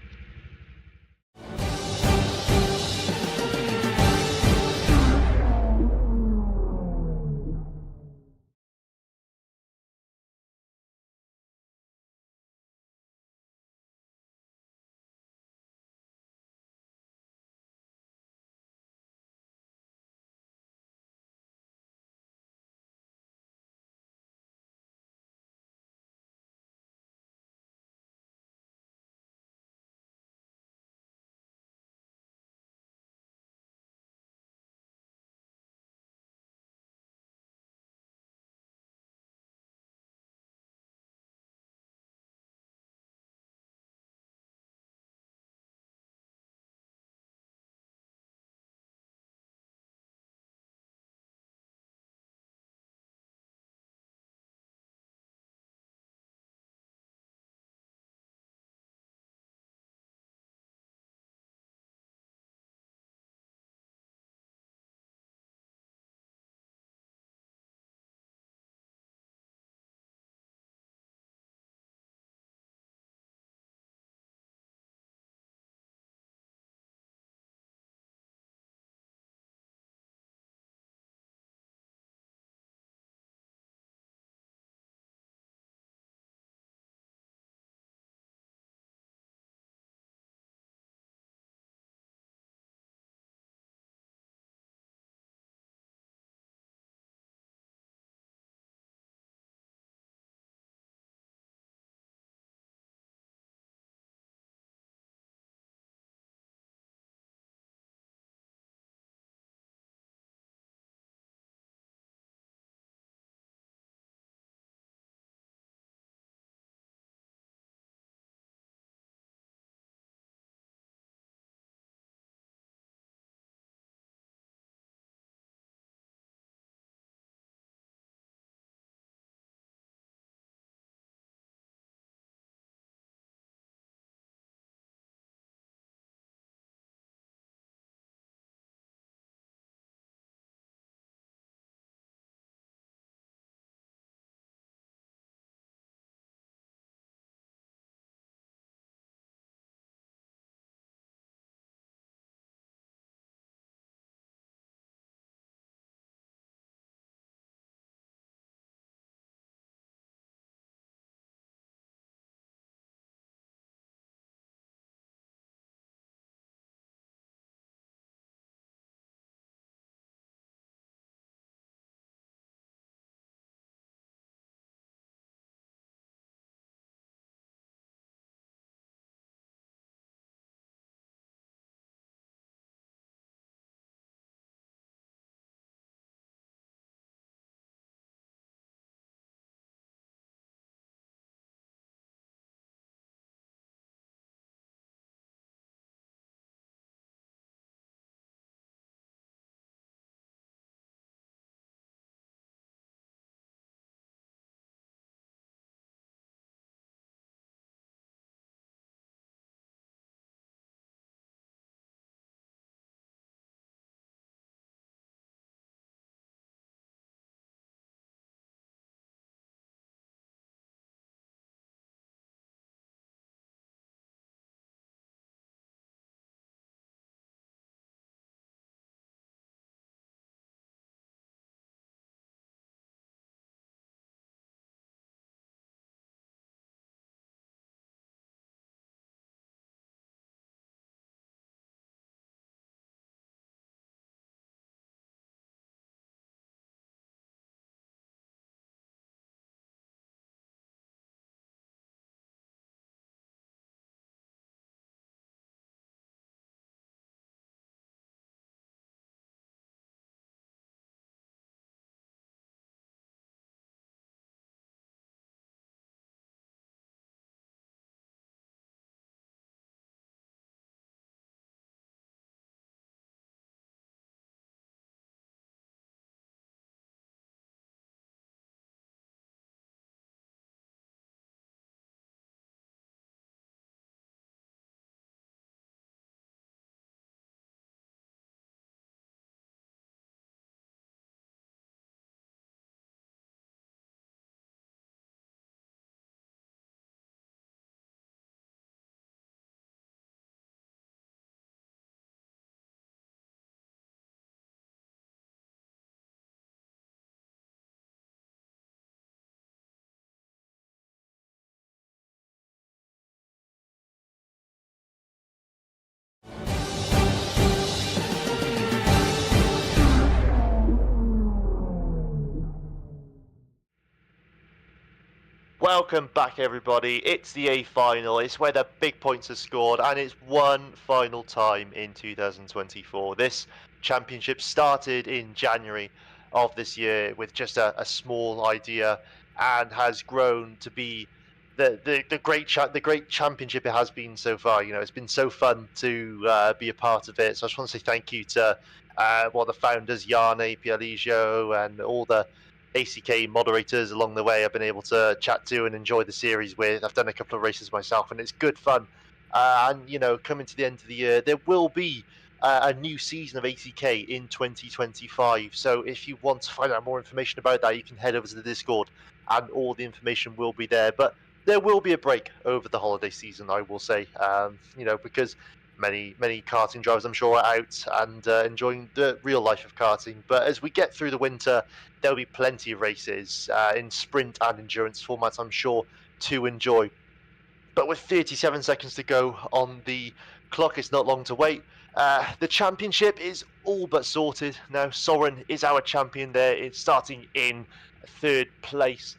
Welcome back, everybody. It's the A final. It's where the big points are scored, and it's one final time in 2024. This championship started in January of this year with just a small idea, and has grown to be the great championship it has been so far. You know, it's been so fun to be a part of it. So I just want to say thank you to the founders, Yarne, Pialigio, and all the ACK moderators along the way I've been able to chat to and enjoy the series with. I've done a couple of races myself, and it's good fun. And you know, coming to the end of the year, there will be a new season of ACK in 2025. So if you want to find out more information about that, you can head over to the Discord, and all the information will be there. But there will be a break over the holiday season, I will say. You know, because many karting drivers, I'm sure, are out and enjoying the real life of karting. But as we get through the winter, there'll be plenty of races in sprint and endurance formats, I'm sure, to enjoy. But with 37 seconds to go on the clock, it's not long to wait. The championship is all but sorted now. Soren is our champion there. It's starting in third place.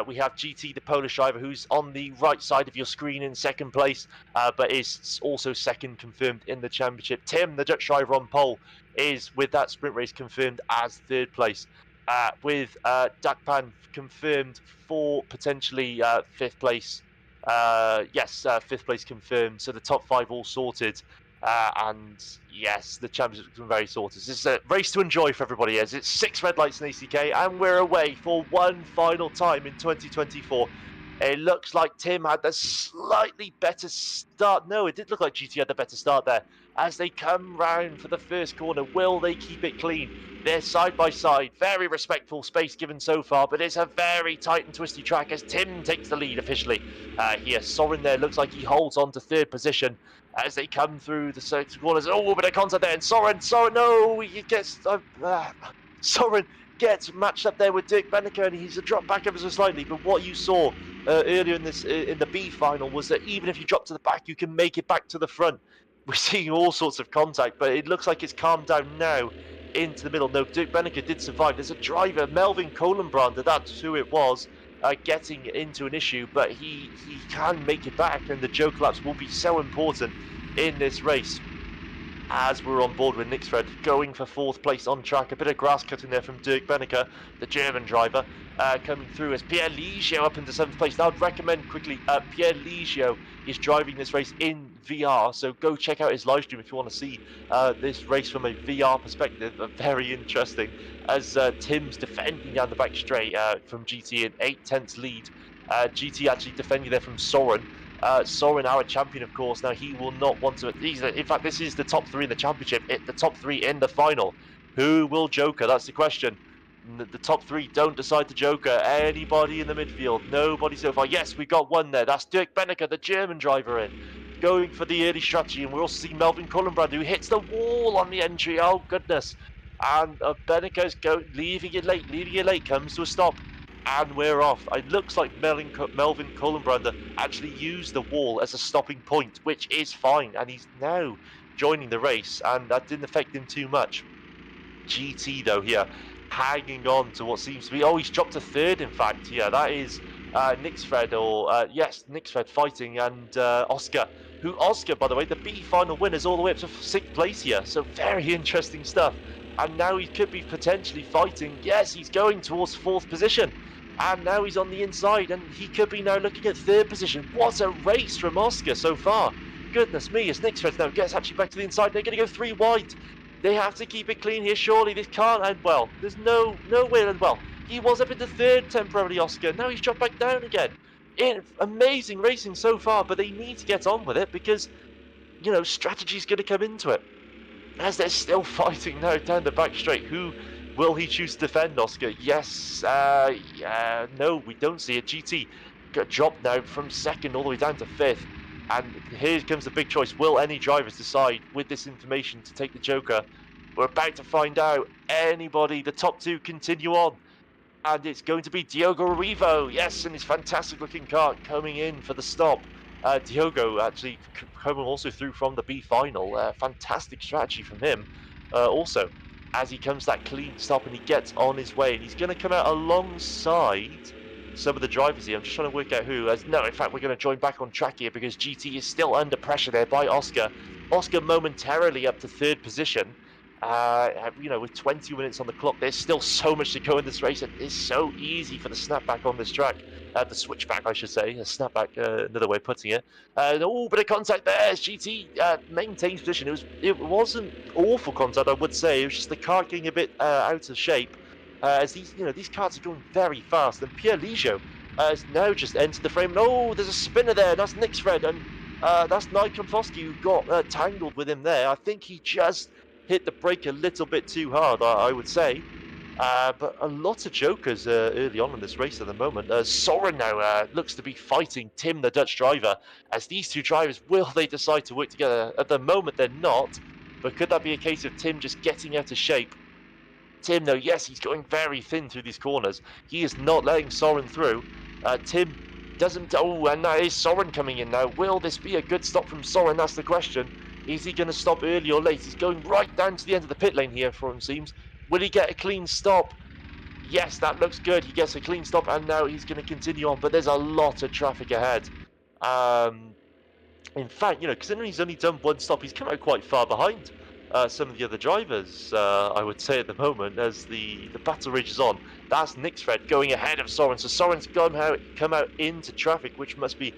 We have GT, the Polish driver, who's on the right side of your screen in second place, but is also second confirmed in the championship. Tim, the Dutch driver on pole, is with that sprint race confirmed as third place. With Dakpan confirmed for potentially fifth place. Yes, fifth place confirmed. So the top five all sorted. And yes, the championship's been very sorted. This is a race to enjoy for everybody. As it's 6 red lights in ACK, and we're away for one final time in 2024. It looks like Tim had the slightly better start. No, it did look like GT had the better start there. As they come round for the first corner, will they keep it clean? They're side by side. Very respectful space given so far, but it's a very tight and twisty track as Tim takes the lead officially. Here, Soren there looks like he holds on to third position as they come through the second corners. Oh, a bit of contact there, and Soren, no, he gets Soren gets matched up there with Dirk Benneker, and he's a drop back ever so slightly. But what you saw earlier in this in the B final was that even if you drop to the back, you can make it back to the front. We're seeing all sorts of contact, but it looks like it's calmed down now into the middle. No, Dirk Benneker did survive. There's a driver, Melvin Kohlenbrander, that's who it was, getting into an issue, but he can make it back, and the joke laps will be so important in this race. As we're on board with Nixfred going for fourth place on track. A bit of grass cutting there from Dirk Benneker, the German driver, coming through as Pierre Ligio up into seventh place. Now I'd recommend quickly, Pierre Ligio is driving this race in VR, so go check out his live stream if you want to see this race from a VR perspective. Very interesting, as Tim's defending down the back straight from GT in 8/10 lead. GT actually defending there from Soren. Soren, our champion, of course. Now, he will not want to. In fact, this is the top three in the championship. The top three in the final. Who will Joker? That's the question. The top three don't decide the Joker. Anybody in the midfield? Nobody so far. Yes, we got one there. That's Dirk Benneker, the German driver, in. Going for the early strategy. And we also see Melvin Kohlenbrand, who hits the wall on the entry. Oh, goodness. And Benneker's leaving it late. Comes to a stop. And we're off. It looks like Melvin Kohlenbrander actually used the wall as a stopping point, which is fine. And he's now joining the race, and that didn't affect him too much. GT, though, here, hanging on to what seems to be... Oh, he's dropped to third, in fact. Yeah, that is Nixfred, or... yes, Nixfred fighting, and Oscar. Oscar, by the way, the B final winners all the way up to sixth place here. So very interesting stuff. And now he could be potentially fighting. Yes, he's going towards fourth position. And now he's on the inside, and he could be now looking at third position. What a race from Oscar so far. Goodness me, as Nixfred now gets actually back to the inside. They're going to go 3 wide. They have to keep it clean here, surely. This can't end well. There's no way to end well. He was up into third temporarily, Oscar. Now he's dropped back down again. Amazing racing so far, but they need to get on with it because, you know, strategy's going to come into it. As they're still fighting now down the back straight. Who will he choose to defend, Oscar? Yes, no, we don't see it. GT got dropped now from second all the way down to fifth. And here comes the big choice. Will any drivers decide with this information to take the Joker? We're about to find out. Anybody, the top two continue on. And it's going to be Diogo Arrivo. Yes, and his fantastic looking car coming in for the stop. Diogo actually coming also through from the B final. Fantastic strategy from him. Also, as he comes that clean stop and he gets on his way, and he's going to come out alongside some of the drivers here. I'm just trying to work out who. No, in fact, we're going to join back on track here because GT is still under pressure there by Oscar. Oscar momentarily up to third position. With 20 minutes on the clock, there's still so much to go in this race. And it's so easy for the snapback on this track. The switchback, I should say. A snapback, another way of putting it. Bit of contact there. GT maintains position. It wasn't awful contact, I would say. It was just the car getting a bit out of shape. As these carts are going very fast, and Pierre Ligeot has now just entered the frame. And, there's a spinner there. That's Nick's Fred, and that's Nigel Plosky who got tangled with him there. I think he just hit the brake a little bit too hard, I would say. But a lot of jokers early on in this race at the moment. Soren now looks to be fighting Tim, the Dutch driver, as these two drivers, will they decide to work together? At the moment, they're not. But could that be a case of Tim just getting out of shape? Tim, though, yes, he's going very thin through these corners. He is not letting Soren through. Tim doesn't... Oh, and that is Soren coming in now. Will this be a good stop from Soren? That's the question. Is he going to stop early or late? He's going right down to the end of the pit lane here, for him seems. Will he get a clean stop? Yes, that looks good. He gets a clean stop, and now he's going to continue on. But there's a lot of traffic ahead. In fact, considering he's only done one stop, he's come out quite far behind some of the other drivers, I would say, at the moment, as the battle rages on. That's Nick's Fred going ahead of Soren. So Soren's come out into traffic, which must be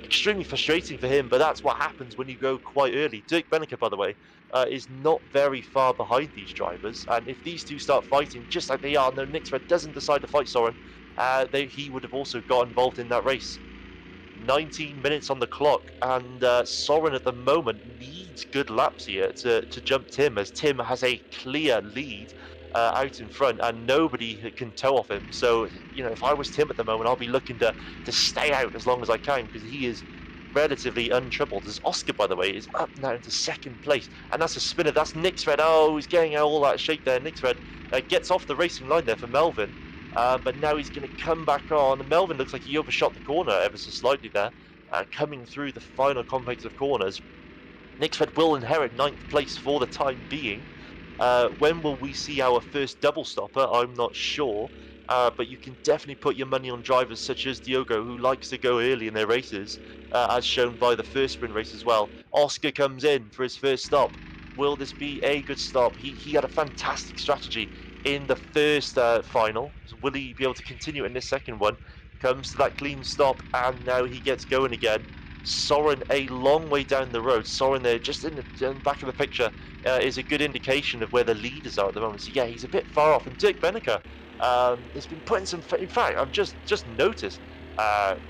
extremely frustrating for him, but that's what happens when you go quite early. Dirk Benneker, by the way, is not very far behind these drivers, and if these two start fighting, just like they are, no, Nick's Fred doesn't decide to fight Soren, he would have also got involved in that race. 19 minutes on the clock, and Soren at the moment needs good laps here to jump Tim, as Tim has a clear lead out in front, and nobody can tow off him. So, if I was Tim at the moment, I'll be looking to stay out as long as I can, because he is relatively untroubled. As Oscar, by the way, is up now into second place, and that's a spinner. That's Nick's Fred. Oh, he's getting all that shape there. Nick's Fred gets off the racing line there for Melvin. But now he's going to come back on. Melvin looks like he overshot the corner ever so slightly there, coming through the final complex of corners. Nick's Fred will inherit 9th place for the time being. When will we see our first double stopper? I'm not sure. But you can definitely put your money on drivers such as Diogo, who likes to go early in their races, as shown by the first sprint race as well. Oscar comes in for his first stop. Will this be a good stop? He had a fantastic strategy in the first final. So will he be able to continue in this second one? Comes to that clean stop, and now he gets going again. Soren a long way down the road. Soren there, just in the back of the picture, is a good indication of where the leaders are at the moment. So yeah, he's a bit far off. And Dirk Benneker has been putting some... In fact, I've just noticed,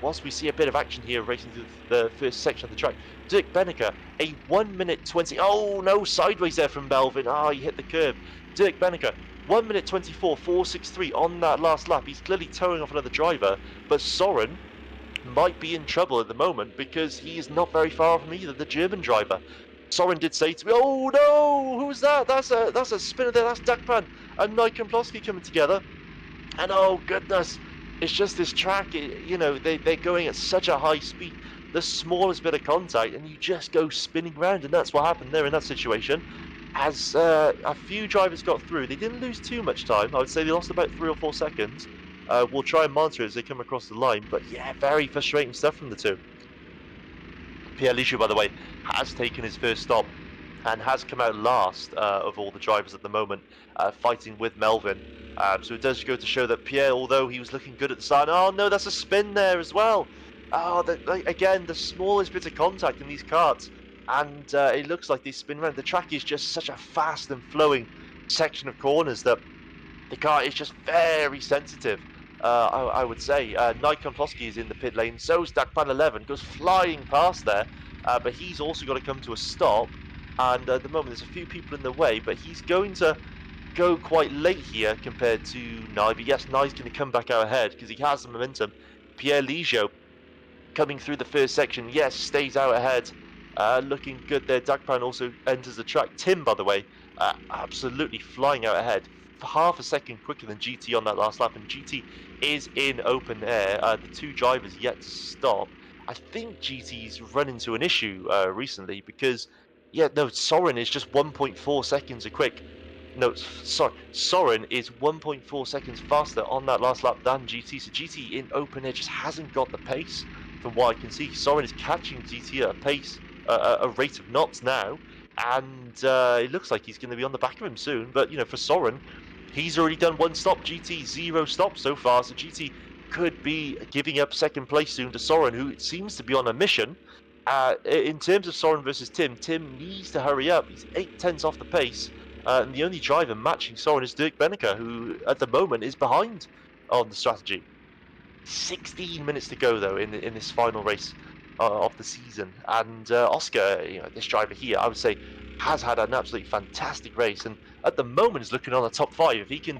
whilst we see a bit of action here racing through the first section of the track, Dirk Benneker, a 1 minute 20... Oh, no, sideways there from Melvin. He hit the curb. Dirk Benneker, 1 minute 24, 4.63 on that last lap. He's clearly towing off another driver, but Soren might be in trouble at the moment because he is not very far from either, the German driver. Soren did say to me, "Oh no, who's that? That's a spinner there. That's Dakpan and Nigel Plosky coming together." And oh goodness, it's just this track. They're going at such a high speed. The smallest bit of contact, and you just go spinning around, and that's what happened there in that situation. As a few drivers got through, they didn't lose too much time. I would say they lost about 3 or 4 seconds. We'll try and monitor as they come across the line, but yeah, very frustrating stuff from the two. Pierre Ligeot, by the way, has taken his first stop and has come out last of all the drivers at the moment, fighting with Melvin. So it does go to show that Pierre, although he was looking good at the start, oh no, that's a spin there as well. Again, the smallest bit of contact in these karts, and it looks like they spin around. The track is just such a fast and flowing section of corners that the car is just very sensitive. I would say. Nigel Plosky is in the pit lane, so's Dakpan 11, goes flying past there, but he's also got to come to a stop, and at the moment there's a few people in the way, but he's going to go quite late here compared to Nye, but yes, Nye's going to come back out ahead because he has the momentum. Pierre Ligeot coming through the first section, yes, stays out ahead, looking good there. Dakpan also enters the track. Tim, by the way, absolutely flying out ahead, half a second quicker than GT on that last lap, and GT is in open air. The two drivers yet to stop. I think GT's run into an issue recently because, Soren is just 1.4 seconds a quick. No, sorry, Soren is 1.4 seconds faster on that last lap than GT. So GT in open air just hasn't got the pace from what I can see. Soren is catching GT at a pace, a rate of knots now, and it looks like he's going to be on the back of him soon. But for Soren, he's already done one stop. GT 0 stops so far, so GT could be giving up second place soon to Soren, who seems to be on a mission. In terms of Soren versus Tim, Tim needs to hurry up. He's 8 tenths off the pace. And the only driver matching Soren is Dirk Benneker, who at the moment is behind on the strategy. 16 minutes to go though in this final race of the season, and Oscar, this driver here, I would say, has had an absolutely fantastic race, and at the moment is looking on the top 5. If he can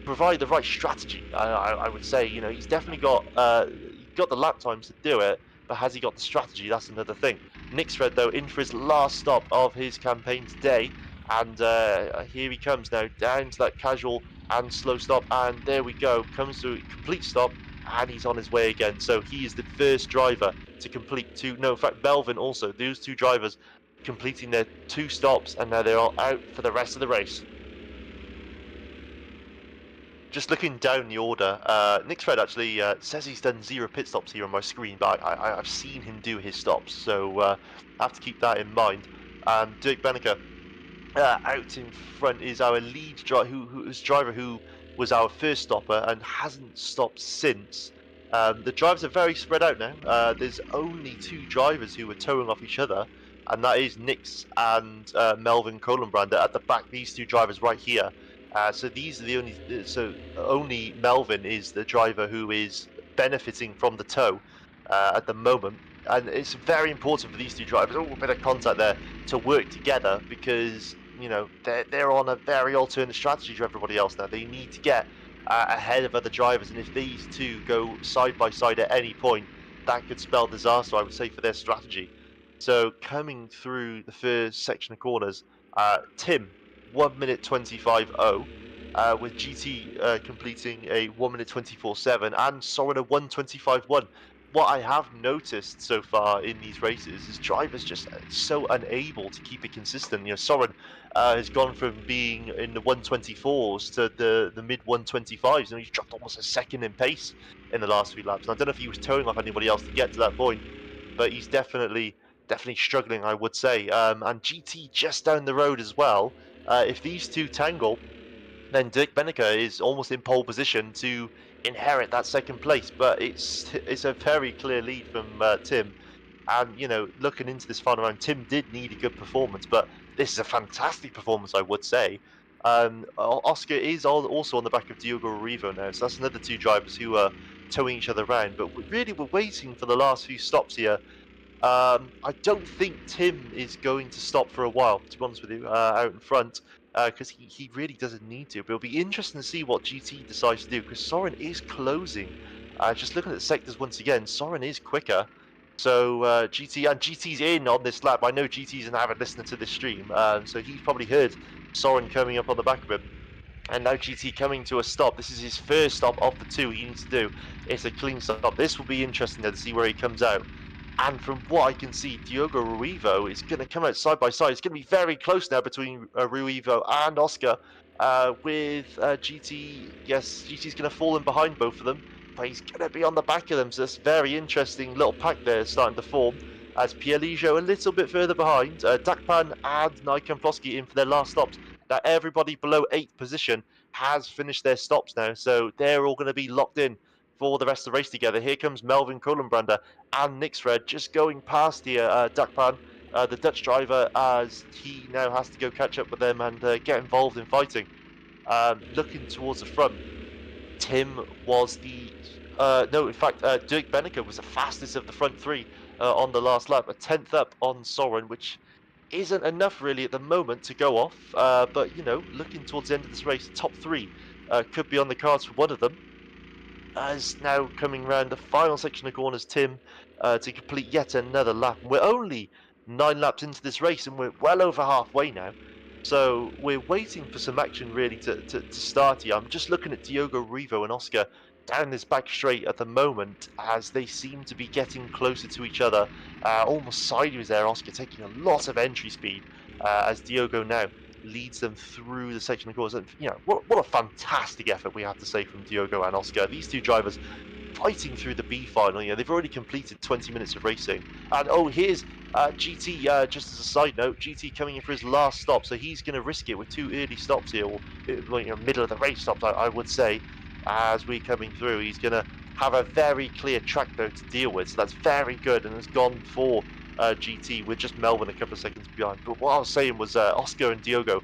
provide the right strategy, I would say, he's definitely got the lap times to do it. But has he got the strategy? That's another thing. Nixred, though, in for his last stop of his campaign today. And here he comes now, down to that casual and slow stop. And there we go. Comes to a complete stop. And he's on his way again. So he is the first driver to complete two. No, in fact, Melvin also. Those two drivers completing their 2 stops. And now they're all out for the rest of the race. Just looking down the order, Nixred actually says he's done 0 pit stops here on my screen, but I've seen him do his stops, so I have to keep that in mind. Dirk Benneker out in front is our lead driver, who was our first stopper and hasn't stopped since. The drivers are very spread out now. There's only 2 drivers who are towing off each other, and that is Nix and Melvin Kohlenbrander at the back. These 2 drivers right here. So these are the only. So only Melvin is the driver who is benefiting from the tow at the moment, and it's very important for these 2 drivers. A bit of contact there to work together, because they're on a very alternate strategy to everybody else now. They need to get ahead of other drivers, and if these 2 go side by side at any point, that could spell disaster, I would say, for their strategy. So coming through the first section of corners, Tim 1 minute 25.0, with GT completing a 1 minute 24.7 and Soren a 1:25.1. What I have noticed so far in these races is drivers just so unable to keep it consistent. Soren has gone from being in the 1:24s to the mid 1:25s, and he's dropped almost a second in pace in the last few laps. And I don't know if he was towing off anybody else to get to that point, but he's definitely struggling, I would say. And GT just down the road as well. If these 2 tangle, then Dirk Benneker is almost in pole position to inherit that second place. But it's a very clear lead from Tim. And looking into this final round, Tim did need a good performance, but this is a fantastic performance, I would say. Oscar is also on the back of Diogo Arrivo now, so that's another 2 drivers who are towing each other around. But we're waiting for the last few stops here. I don't think Tim is going to stop for a while, to be honest with you, out in front, because he really doesn't need to. But it'll be interesting to see what GT decides to do, because Soren is closing. Just looking at the sectors once again, Soren is quicker. So GT's in on this lap. I know GT's an avid listener to this stream, so he's probably heard Soren coming up on the back of him. And now GT coming to a stop. This is his first stop of the 2 he needs to do. It's a clean stop. This will be interesting to see where he comes out. And from what I can see, Diogo Ruivo is going to come out side by side. It's going to be very close now between Ruivo and Oscar, with GT. Yes, GT's going to fall in behind both of them, but he's going to be on the back of them. So it's a very interesting little pack there starting to form, as Pierre Ligeot a little bit further behind. Dakpan and Nikon Plosky in for their last stops. Now everybody below 8th position has finished their stops now, so they're all going to be locked in for the rest of the race together. Here comes Melvin Kohlenbrander and Nixred just going past here, Dakpan, the Dutch driver, as he now has to go catch up with them and get involved in fighting. Looking towards the front, Tim was the... no, in fact, Dirk Benneker was the fastest of the front 3 on the last lap, a 10th up on Soren, which isn't enough really at the moment to go off. But, looking towards the end of this race, top 3 could be on the cards for one of them. As now coming round the final section of corners, Tim, to complete yet another lap. We're only 9 laps into this race, and we're well over halfway now. So we're waiting for some action really to start here. I'm just looking at Diogo Rivo and Oscar down this back straight at the moment, as they seem to be getting closer to each other, almost sideways there. Oscar taking a lot of entry speed, as Diogo now leads them through the section of course. And you know, what a fantastic effort we have to say from Diogo and Oscar. These two drivers fighting through the B final. You know, they've already completed 20 minutes of racing. And oh, here's GT. Just as a side note, GT coming in for his last stop, so he's going to risk it with 2 early stops here, or middle of the race stops, I would say. As we're coming through, he's going to have a very clear track though to deal with, so that's very good, and has gone for GT with just Melvin a couple of seconds behind. But what I was saying was Oscar and Diogo,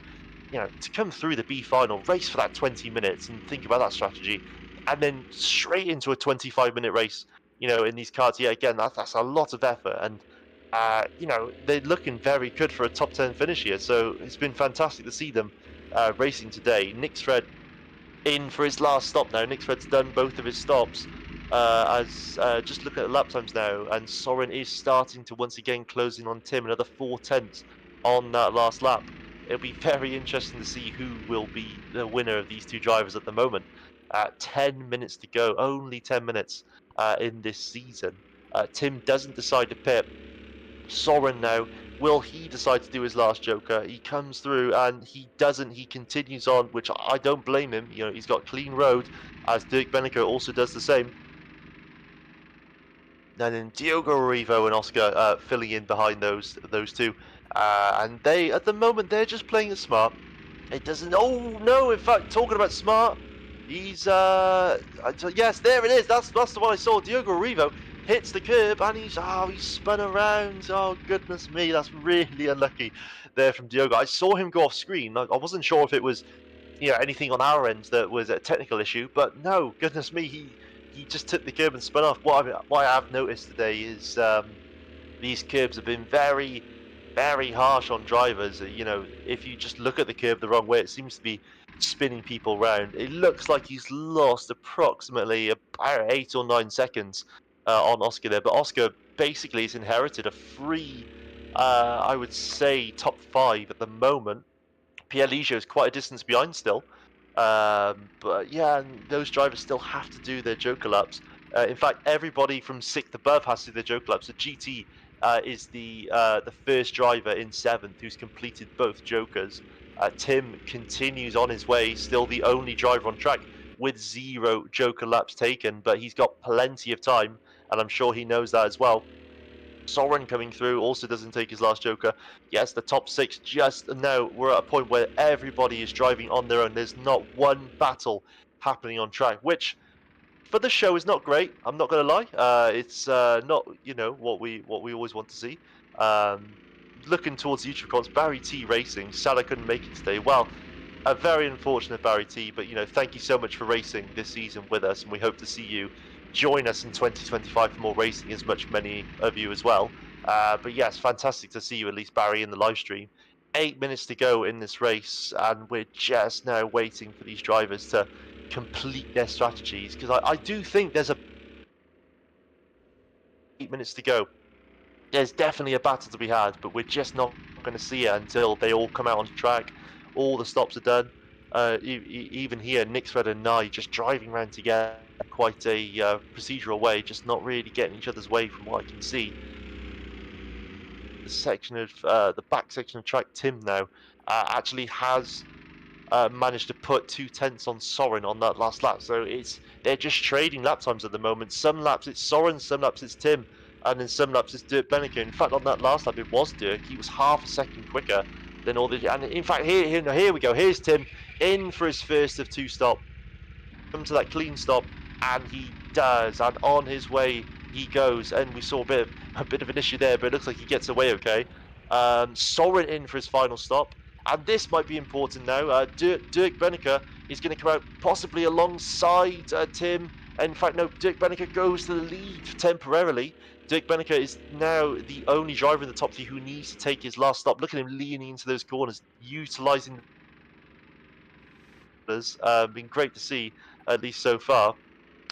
you know, to come through the B final, race for that 20 minutes, and think about that strategy, and then straight into a 25-minute race, you know, in these cards. Yeah, again, that's a lot of effort, and you know, they're looking very good for a top 10 finish here. So it's been fantastic to see them racing today. Nick Fred in for his last stop now. Nick Fred's done both of his stops. Just look at the lap times now, and Soren is starting to once again closing on Tim, another 4/10 on that last lap. It'll be very interesting to see who will be the winner of these two drivers at the moment. 10 minutes to go, only 10 minutes in this season. Tim doesn't decide to pit. Soren now, will he decide to do his last Joker? He comes through and he doesn't. He continues on, which I don't blame him. You know, he's got clean road, as Dirk Benneker also does the same. And then Diogo Arrivo and Oscar filling in behind those two. And they, at the moment, they're just playing it smart. It doesn't. Oh no! In fact, talking about smart, he's yes, there it is. That's the one I saw. Diogo Arrivo hits the curb and he's spun around. Oh goodness me, that's really unlucky there from Diogo. I saw him go off screen. I wasn't sure if it was anything on our end that was a technical issue, but no, goodness me, he just took the curb and spun off. What I have noticed today is these curbs have been very, very harsh on drivers. You know, if you just look at the curb the wrong way, it seems to be spinning people around. It looks like he's lost approximately about 8 or 9 seconds on Oscar there, but Oscar basically has inherited a free, I would say, top 5 at the moment. Pierre Ligier is quite a distance behind still. But yeah, and those drivers still have to do their Joker laps. In fact, everybody from 6th above has to do their Joker laps. So GT is the first driver in 7th who's completed both Jokers. Tim continues on his way, still the only driver on track with 0 Joker laps taken, but he's got plenty of time, and I'm sure he knows that as well. Soren coming through also doesn't take his last Joker. Yes, the top 6 just now, we're at a point where everybody is driving on their own. There's not one battle happening on track, which for the show is not great. I'm not going to lie. It's not what we always want to see. Looking towards the YouTube comps, Barry T Racing. Salah couldn't make it today. Well, a very unfortunate Barry T, but thank you so much for racing this season with us, and we hope to see you join us in 2025 for more racing, as many of you as well. But yes, fantastic to see you, at least Barry, in the live stream. 8 minutes to go in this race, and we're just now waiting for these drivers to complete their strategies, because I do think there's 8 minutes to go. There's definitely a battle to be had, but we're just not going to see it until they all come out on track. All the stops are done. Even here, Nick Fred and Nye just driving around together in quite a procedural way, just not really getting each other's way from what I can see. The section of the back section of track, Tim now actually has managed to put 2/10 on Soren on that last lap. So they're just trading lap times at the moment. Some laps it's Soren, some laps it's Tim, and then some laps it's Dirk Benneker. In fact, on that last lap it was Dirk. He was half a second quicker than all the. And in fact, here we go. Here's Tim in for his first of 2 stop. Come to that clean stop, and he does. And on his way he goes. And we saw a bit of an issue there, but it looks like he gets away okay. Soren in for his final stop. And this might be important now. Dirk Benneker is going to come out possibly alongside Tim. In fact, no, Dirk Benneker goes to the lead temporarily. Dirk Benneker is now the only driver in the top 3 who needs to take his last stop. Look at him leaning into those corners, utilising the been great to see, at least so far.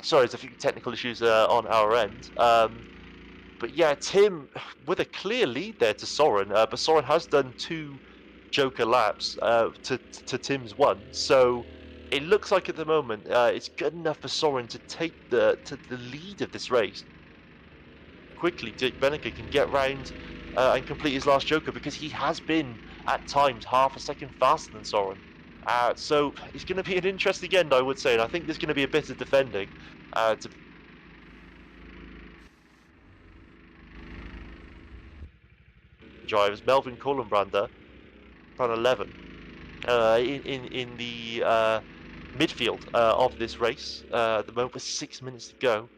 Sorry, there's a few technical issues on our end. But yeah, Tim with a clear lead there to Soren. But Soren has done 2 Joker laps to Tim's 1, so it looks like at the moment it's good enough for Soren to take the lead of this race. Quickly, Dirk Benneker can get round and complete his last Joker, because he has been at times half a second faster than Soren. So it's going to be an interesting end, I would say, and I think there's going to be a bit of defending to drivers. Melvin Kullenbrander, on 11, in the midfield of this race at the moment with 6 minutes to go.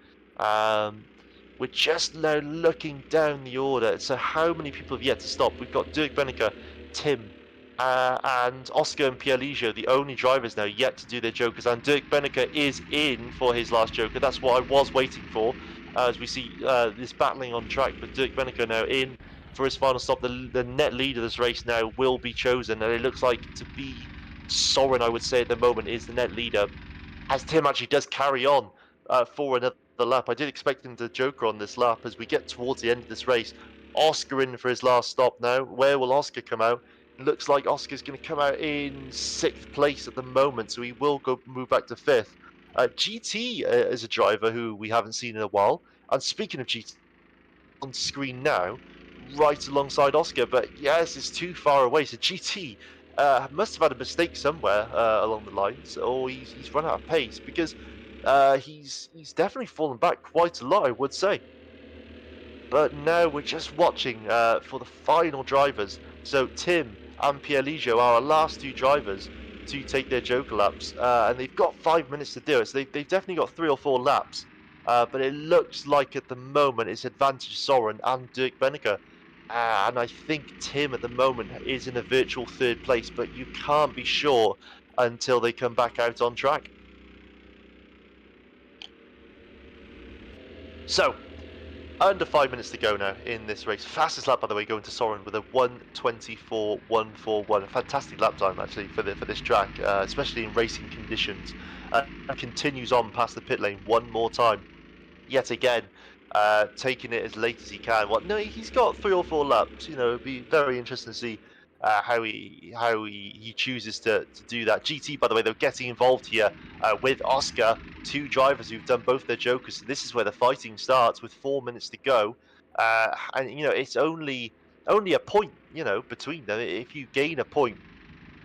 We're just now looking down the order. So how many people have yet to stop? We've got Dirk Benneker, Tim, and Oscar and Pierre Ligier, the only drivers now yet to do their jokers. And Dirk Benneker is in for his last joker. That's what I was waiting for. As we see this battling on track, but Dirk Benneker now in for his final stop. The net leader of this race now will be chosen, and it looks like to be Soren, I would say at the moment, is the net leader, as Tim actually does carry on for another lap. I did expect him to joker on this lap as we get towards the end of this race. Oscar in for his last stop now. Where will Oscar come out? It looks like Oscar's going to come out in 6th place at the moment, so he will move back to 5th. GT is a driver who we haven't seen in a while. And speaking of GT, on screen now, right alongside Oscar, but yes, it's too far away. So GT must have had a mistake somewhere along the lines, or he's run out of pace, because he's definitely fallen back quite a lot, I would say. But now we're just watching for the final drivers. So Tim and Pierre Ligier are our last two drivers to take their joker laps, and they've got 5 minutes to do it. So they've definitely got 3 or 4 laps. But it looks like at the moment it's advantage Soren and Dirk Benneker. And I think Tim at the moment is in a virtual 3rd place, but you can't be sure until they come back out on track. So, under 5 minutes to go now in this race. Fastest lap, by the way, going to Soren with a 1:24.141. A fantastic lap time, actually, for this track, especially in racing conditions. Continues on past the pit lane one more time. Yet again, taking it as late as he can. Well, no, he's got 3 or 4 laps. You know, it'd be very interesting to see how he chooses to do that. GT, by the way, they're getting involved here with Oscar, 2 drivers who've done both their jokers. So this is where the fighting starts with 4 minutes to go, and you know it's only a point, you know, between them. If you gain a point,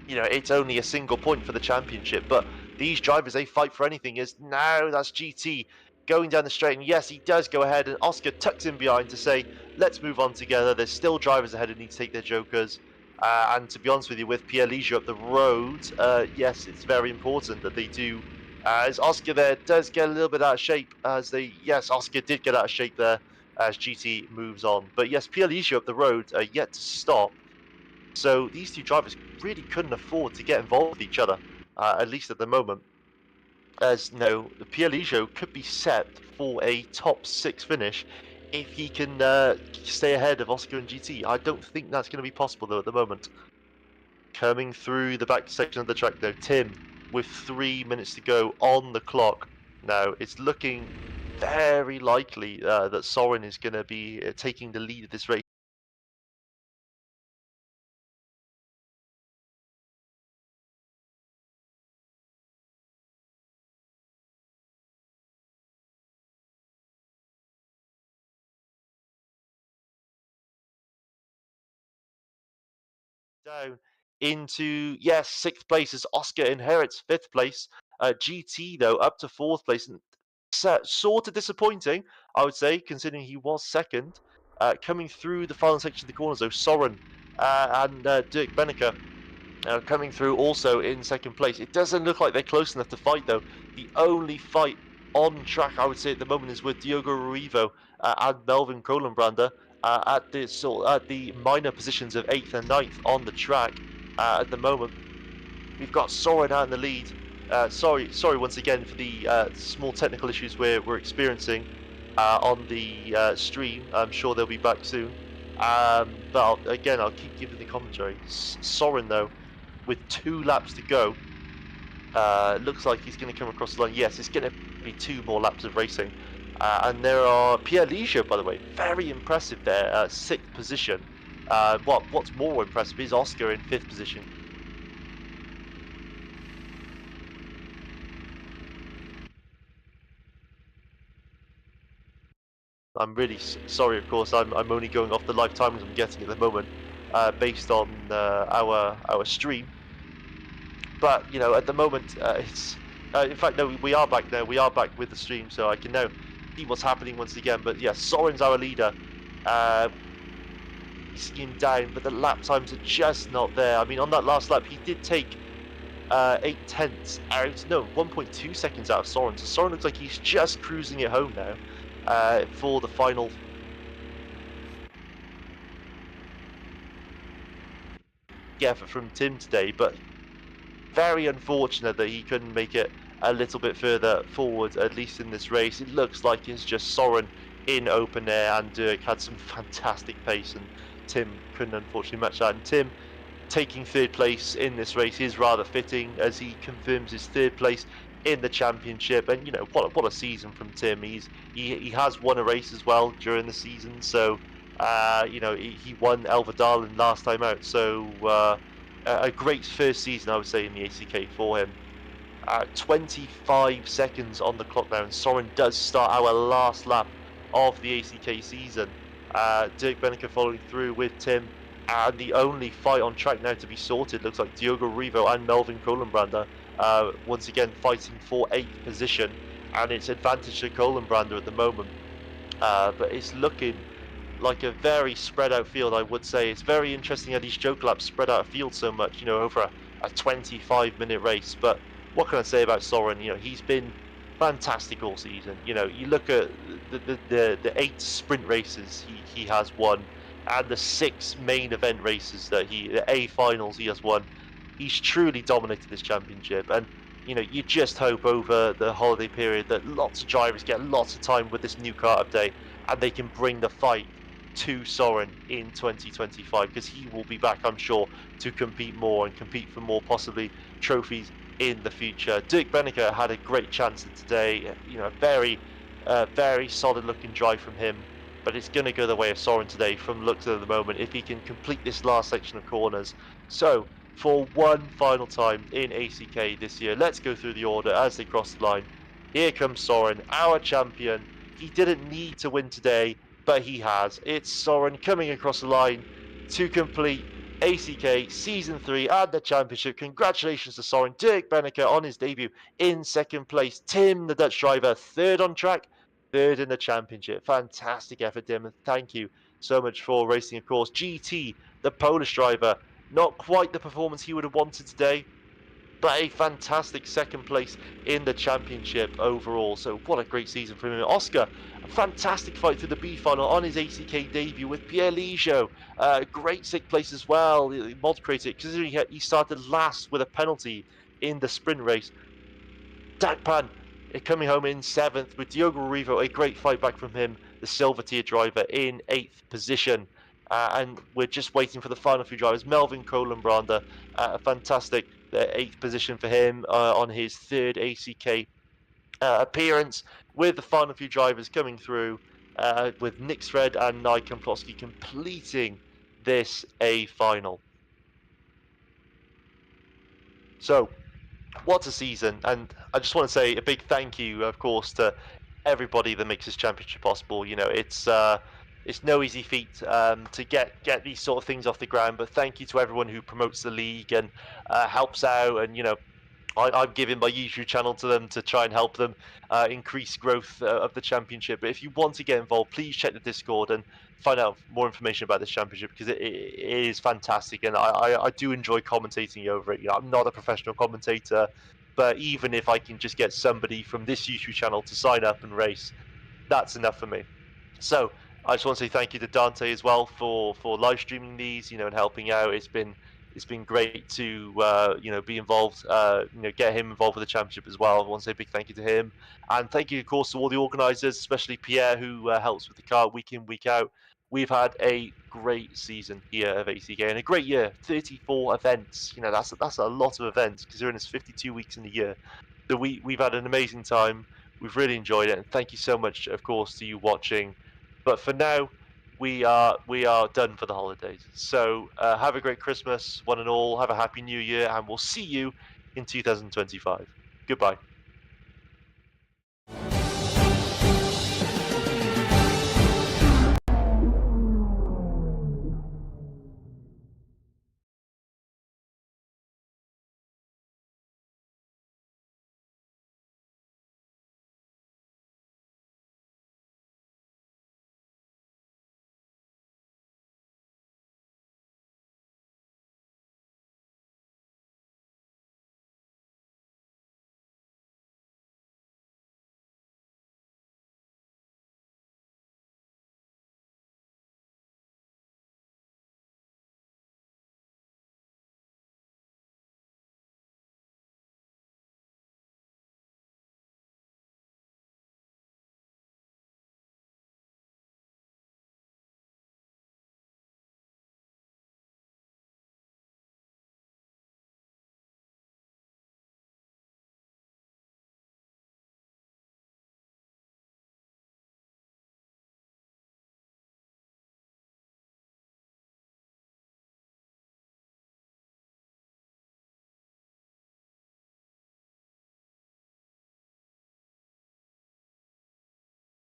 you know, it's only a single point for the championship. But these drivers, they fight for anything. As now that's GT going down the straight, and yes, he does go ahead, and Oscar tucks in behind to say, let's move on together. There's still drivers ahead who need to take their jokers. And to be honest with you, with Pierre Ligier up the road, yes, it's very important that they do. As Oscar there does get a little bit out of shape, yes, Oscar did get out of shape there as GT moves on. But yes, Pierre Ligier up the road, yet to stop. So these two drivers really couldn't afford to get involved with each other, at least at the moment. As you know, Pierre Ligier could be set for a top 6 finish if he can stay ahead of Oscar and GT. I don't think that's going to be possible though at the moment. Coming through the back section of the track though, Tim with 3 minutes to go on the clock. Now it's looking very likely that Soren is going to be taking the lead of this race. Down into, yes, 6th place as Oscar inherits 5th place. GT though up to 4th place, and sort of disappointing, I would say, considering he was 2nd. Coming through the final section of the corners though, Soren and Dirk Benneker coming through also in 2nd place. It doesn't look like they're close enough to fight though. The only fight on track, I would say, at the moment is with Diogo Ruivo and Melvin Kohlenbrander at the minor positions of 8th and 9th on the track at the moment. We've got Soren out in the lead. Sorry once again for the small technical issues we're experiencing on the stream. I'm sure they'll be back soon. But I'll keep giving the commentary. Soren though, with 2 laps to go, looks like he's going to come across the line. Yes, it's going to be 2 more laps of racing. And there are Pierre Ligier, by the way, very impressive there, 6th position. What's more impressive is Oscar in 5th position. I'm really sorry, of course, I'm only going off the live timings I'm getting at the moment. based on our stream. But at the moment, it's in fact no, we are back now. We are back with the stream, so I can now see what's happening once again. But yeah, Soren's our leader. Him down, but the lap times are just not there. I mean, on that last lap, he did take 8/10 out, no, 1.2 seconds out of Soren. So Soren looks like he's just cruising it home now for the final. Effort from Tim today, but very unfortunate that he couldn't make it a little bit further forward, at least in this race. It looks like it's just Soren in open air, and Dirk had some fantastic pace, and Tim couldn't unfortunately match that. And Tim taking third place in this race is rather fitting, as he confirms his third place in the championship. And what a season from Tim. He has won a race as well during the season, so he won Elverdalen last time out, so a great first season, I would say, in the ACK for him. 25 seconds on the clock now, and Soren does start our last lap of the ACK season. Dirk Benneker following through with Tim, and the only fight on track now to be sorted looks like Diogo Rivo and Melvin Kolenbrander once again fighting for 8th position, and it's advantage to Kolenbrander at the moment. But it's looking like a very spread out field, I would say. It's very interesting how these joke laps spread out a field so much, over a 25-minute race. But what can I say about Soren? He's been fantastic all season. You look at the 8 sprint races he has won, and the 6 main event races that the A finals he has won. He's truly dominated this championship, and you just hope over the holiday period that lots of drivers get lots of time with this new kart update, and they can bring the fight to Soren in 2025, because he will be back, I'm sure, to compete more and compete for more possibly trophies in the future. Dirk Benneker had a great chance today. Very solid looking drive from him, but it's going to go the way of Soren today from looks at the moment if he can complete this last section of corners. So for one final time in ACK this year, let's go through the order as they cross the line. Here comes Soren, our champion. He didn't need to win today, but he has. It's Soren coming across the line to complete ACK Season 3 and the championship. Congratulations to Soren. Dirk Benneker on his debut in 2nd place. Tim, the Dutch driver, 3rd on track, 3rd in the championship. Fantastic effort, Tim, and thank you so much for racing, of course. GT, the Polish driver, not quite the performance he would have wanted today, but a fantastic 2nd place in the championship overall. So what a great season for him. Oscar, a fantastic fight through the B final on his ACK debut with Pierre Ligeot. Great 6th place as well. Mod created, considering he started last with a penalty in the sprint race. Dakpan coming home in 7th with Diogo Rivo, a great fight back from him, the silver tier driver, in 8th position. And we're just waiting for the final few drivers. Melvin Kolenbrander, a fantastic 8th position for him on his 3rd ACK appearance, with the final few drivers coming through, with Nick Fred and Nye Komplowski completing this A final. So what a season, and I just want to say a big thank you, of course, to everybody that makes this championship possible. It's no easy feat to get these sort of things off the ground, but thank you to everyone who promotes the league and helps out, and I'm giving my YouTube channel to them to try and help them increase growth of the championship. But if you want to get involved, please check the Discord and find out more information about this championship, because it is fantastic, and I do enjoy commentating over it. I'm not a professional commentator, but even if I can just get somebody from this YouTube channel to sign up and race, that's enough for me. So I just want to say thank you to Dante as well for live streaming these, and helping out. It's been great to be involved, get him involved with the championship as well. I want to say a big thank you to him, and thank you, of course, to all the organisers, especially Pierre, who helps with the car week in, week out. We've had a great season here of ACK and a great year. 34 events. That's a lot of events, considering it's 52 weeks in the year. So we've had an amazing time. We've really enjoyed it, and thank you so much, of course, to you watching. But for now, we are done for the holidays. So have a great Christmas, one and all. Have a happy New Year, and we'll see you in 2025. Goodbye.